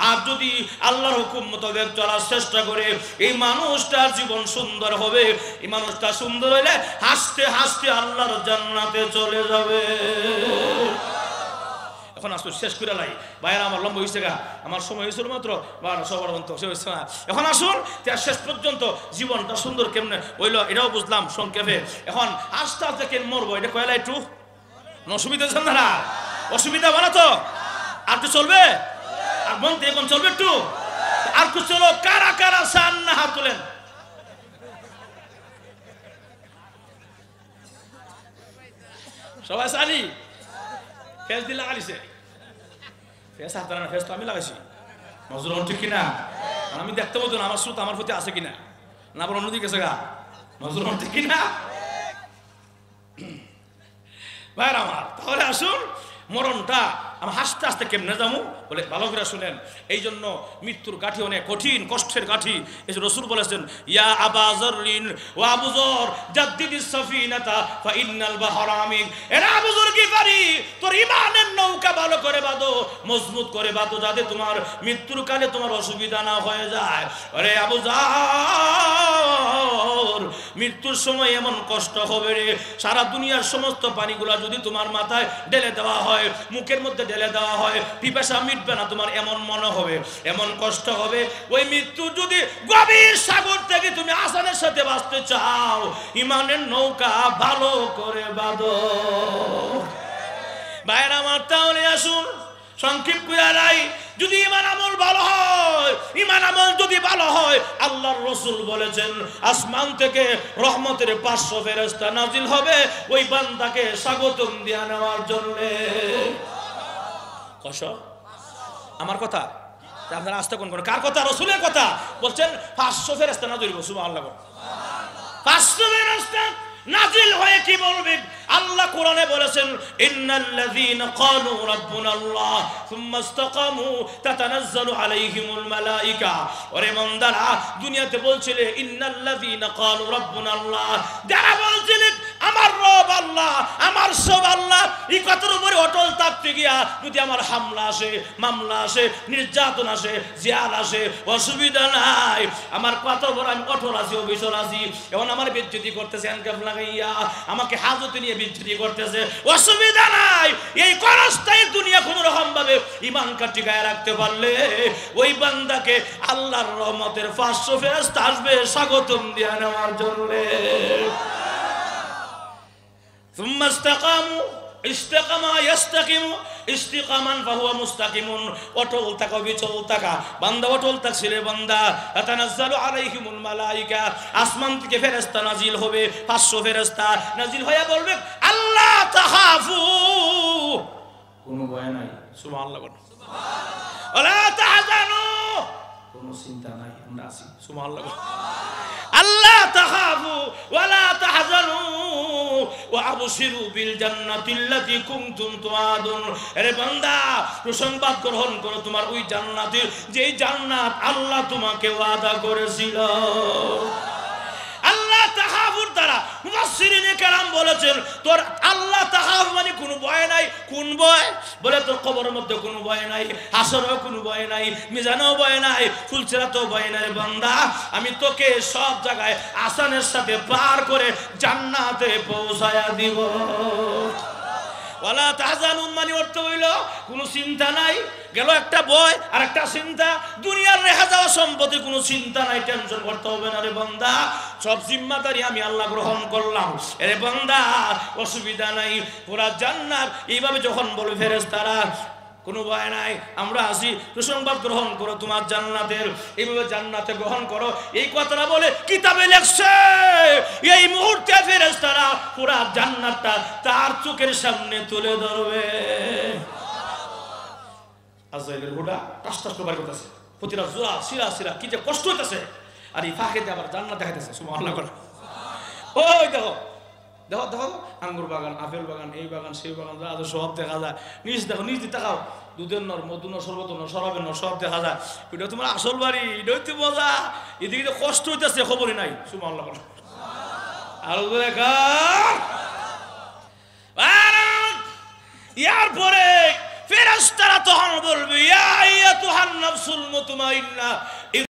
আর যদি আল্লাহর হুকুম মোতাবেক চলার চেষ্টা করে, এই মানুষটার জীবন সুন্দর হবে। এই মানুষটা সুন্দর হইলে হাসতে হাসতে আল্লাহর জান্নাতে চলে যাবে। এখন আসলে শেষ করে লাই ভাইয়েরা, আমার লম্বা হয়েছে গা, আমার সময় হয়েছিল মাত্র সবার অন্ত হয়েছে না। এখন আসুন শেষ পর্যন্ত জীবনটা সুন্দর কেমনে হইলো এটাও বুঝলাম সংক্ষেপে। এখন আস্তে আস্তে কেন মরবো এটা কয়লা একটু অসুবিধা হচ্ছে না? অসুবিধা বলা তো আর তো চলবে, আর মনতে এখন চলবে একটু আর তো চলো। কারা কারা চান না হাত তোলেন? সবাই চানি? ফেস দিয়ে লাগালিছে? ফেস হাত না, ফেস তো আমি লাগাইছি। নজর ঠিক কিনা? আমি দেখতে বলতো না আমার শ্রুত আমার প্রতি আছে কিনা, না আবার অন্যদিকে গেছে গা। নজর ঠিক কিনা ভাইরা আমার? তাহলে আসুন মরণটা আমি হাসতে হাসতে কেমনে যাবো বলে ভালো করে শুনেন। এই জন্য মৃত্যুর কাঠি অনেক কঠিন, কষ্টের কাঠি। এই যে রাসূল বলেছেন, ইয়া আবা যররিন ওয়া আবু যর জাদ্দিদিস সাফিনাতা ফা ইন্নাল বাহরা আমিন। এরা আবু যর গিফারি, তোর ঈমানের নৌকা ভালো করে বাঁধো, মজবুত করে বাঁধো, যাতে তোমার মৃত্যুর কালে তোমার অসুবিধা না হয়ে যায়। আরে আবু যর, মৃত্যুর সময় এমন কষ্ট হবে রে, সারা দুনিয়ার সমস্ত পানিগুলা যদি তোমার মাথায় ঢেলে দেওয়া হয়, মুখের মধ্যে ঢেলে দেওয়া হয়, পিপাসা মিটবে না তোমার, এমন মনে হবে, এমন কষ্ট হবে। ওই মৃত্যু যদি গভীর সাগর থেকে তুমি আসানের সাথে বাঁচতে চাও, ইমানের নৌকা ভালো করে বাঁধো। ভাইরা আমার, তাহলে আসুন সংক্ষিপ্ত কইরাই, যদি ঈমান আমল ভালো হয়, ঈমান আমল যদি ভালো হয়, আল্লাহর রাসূল বলেছেন আসমান থেকে রহমতের 500 ফেরেশতা নাজিল হবে ওই বান্দাকে স্বাগতম দিয়া নেওয়ার জন্য। কত? আমার কথা? আপনারা আস্তে কোন কার কথা? রাসূলের কথা বলছেন। 500 ফেরেশতা নাজিল হবে, সুবহানাল্লাহ। 500 ফেরেশতা নাজিল হয়ে কি বলবে? আল্লাহ কোরআনে বলেছেন, ইন্নাল্লাযীনা ক্বালু রাব্বুনাল্লাহ সুম্মা ইসতাকামু তাতানাজ্জালু আলাইহিমুল মালায়েকা। ওরে বান্দারা, দুনিয়াতে বলছিলে ইন্নাল্লাযীনা ক্বালু রাব্বুনাল্লাহ, যারা বলছিলে আমার রব আল্লাহ, আমার সব আল্লাহ, এই কথার উপরে অটল থাকতে গিয়া যদি আমার হামলা আসে, মামলা আসে, নির্যাতন আসে, জিয়াল আসে, অসুবিধা নাই, আমার কথা বড় আমি অটল আছি, অবিচল আছি। এখন আমার বেজ্জতি করতেছে, হ্যান্ডকাপ লাগাইয়া আমাকে হাজতে নিয়ে বেজ্জতি করতেছে, অসুবিধা নাই। এই ক্ষণস্থায়ী দুনিয়া কোন রকম ভাবে ঈমান কাটি গায়ে রাখতে পারলে ওই বান্দাকে আল্লাহর রহমতের 500 ফেরেশতা আসবে স্বাগতম দিয়া নেওয়ার জন্য। সুম্মা ইসতাকামু, ইস্তিকামা ইস্তাকিমু ইস্তিকামান ফাহুয়া মুস্তাকিমুন, অটল থাকো বিচল থাকা বান্দা, অটল থাকছিলে বান্দা। তাতানাজ্জালু আলাইহিমুল মালাইকা, আসমান থেকে ফেরেশতা নাজিল হবে, 500 ফেরেশতা নাজিল হয়ে বলবে আল্লাহ তাখাফু, কোনো ভয় নাই, সুবহানাল্লাহ বলো, সুবহানাল্লাহ, ওয়ালা তাহজানু, কোনো চিন্তা নাই, আমরা আছি, সুবহানাল্লাহ বলো, আল্লাহ তাখাফু ওয়ালা তাহজানু ওয়া আবশিরু বিল জান্নাতিল্লাতী কুনতুম তুআদুন। আরে বান্দা, সুসংবাদ গ্রহণ করো তোমার ওই জান্নাতের, যেই জান্নাত আল্লাহ তোমাকে ওয়াদা করেছিল। আল্লাহ তাখাফুর দ্বারা মুফাসসিরিনে কেরাম বলেছেন, তোর আল্লাহ তাখাফ মানে কোনো ভয় নাই। কোন ভয়? বলে তোর কবরের মধ্যে কোনো ভয় নাই, হাসরেও কোনো ভয় নাই, মিজানেও ভয় নাই, ফুলসিরাতেও ভয় নাই। বান্দা, আমি তোকে সব জায়গায় আসানের সাথে পার করে জান্নাতে পৌঁছায়া দিব। ওয়ালা তাহজানুন মানে অর্থ হইল কোনো চিন্তা নাই, গেল একটা ভয় আর একটা চিন্তা। দুনিয়ার রেখা যাওয়া সম্পত্তি কোনো চিন্তা নাই, টেনশন করতে হবে না রে বান্দা, সব জিম্মাদারি আমি আল্লাহ গ্রহণ করলাম। রে বান্দা, অসুবিধা নাই, পুরা জান্নাত এইভাবে যখন বলে ফেরেশতারা কোনো ভয় নাই, আমরা আসি, সুসংবাদ গ্রহণ করো তোমার জান্নাতের, এইভাবে জান্নাতে গ্রহণ করো, এই কথাটা বলে কিতাবে লেখছে এই মুহূর্তে ফেরেশতারা পুরা জান্নাতটা তার চোখের সামনে তুলে ধরবে। আজরাইলের গোটা টাস টাস করে করতেছে, প্রতিটা জোড়া শিরা শিরা কি যে কষ্ট হইতেছে, আর এই ফাঁকে আবার জান্নাত দেখাইতেছে, সুবহানাল্লাহ করে। ওই দেখো দেখো দেখো, আঙ্গুর বাগান, আপেল বাগান, এই বাগান সেই বাগান, যা সব দেখা যায়। নিজ দেখো, নিজ তাকাও, দুধের নর, মধু নর, শরবত নর, শরাবের নর, সব দেখা যায়। এটা তোমার আসল বাড়ি, এটাই তো মজা। এদিকে তো কষ্ট হইতেছে, খবরই নাই, সুবহানাল্লাহ। আর দেখা ইয়ার পরে ফেরেশতারা তখন বলবে, ইয়া আইয়াতুহান নাফসুল মুতমাইন্না,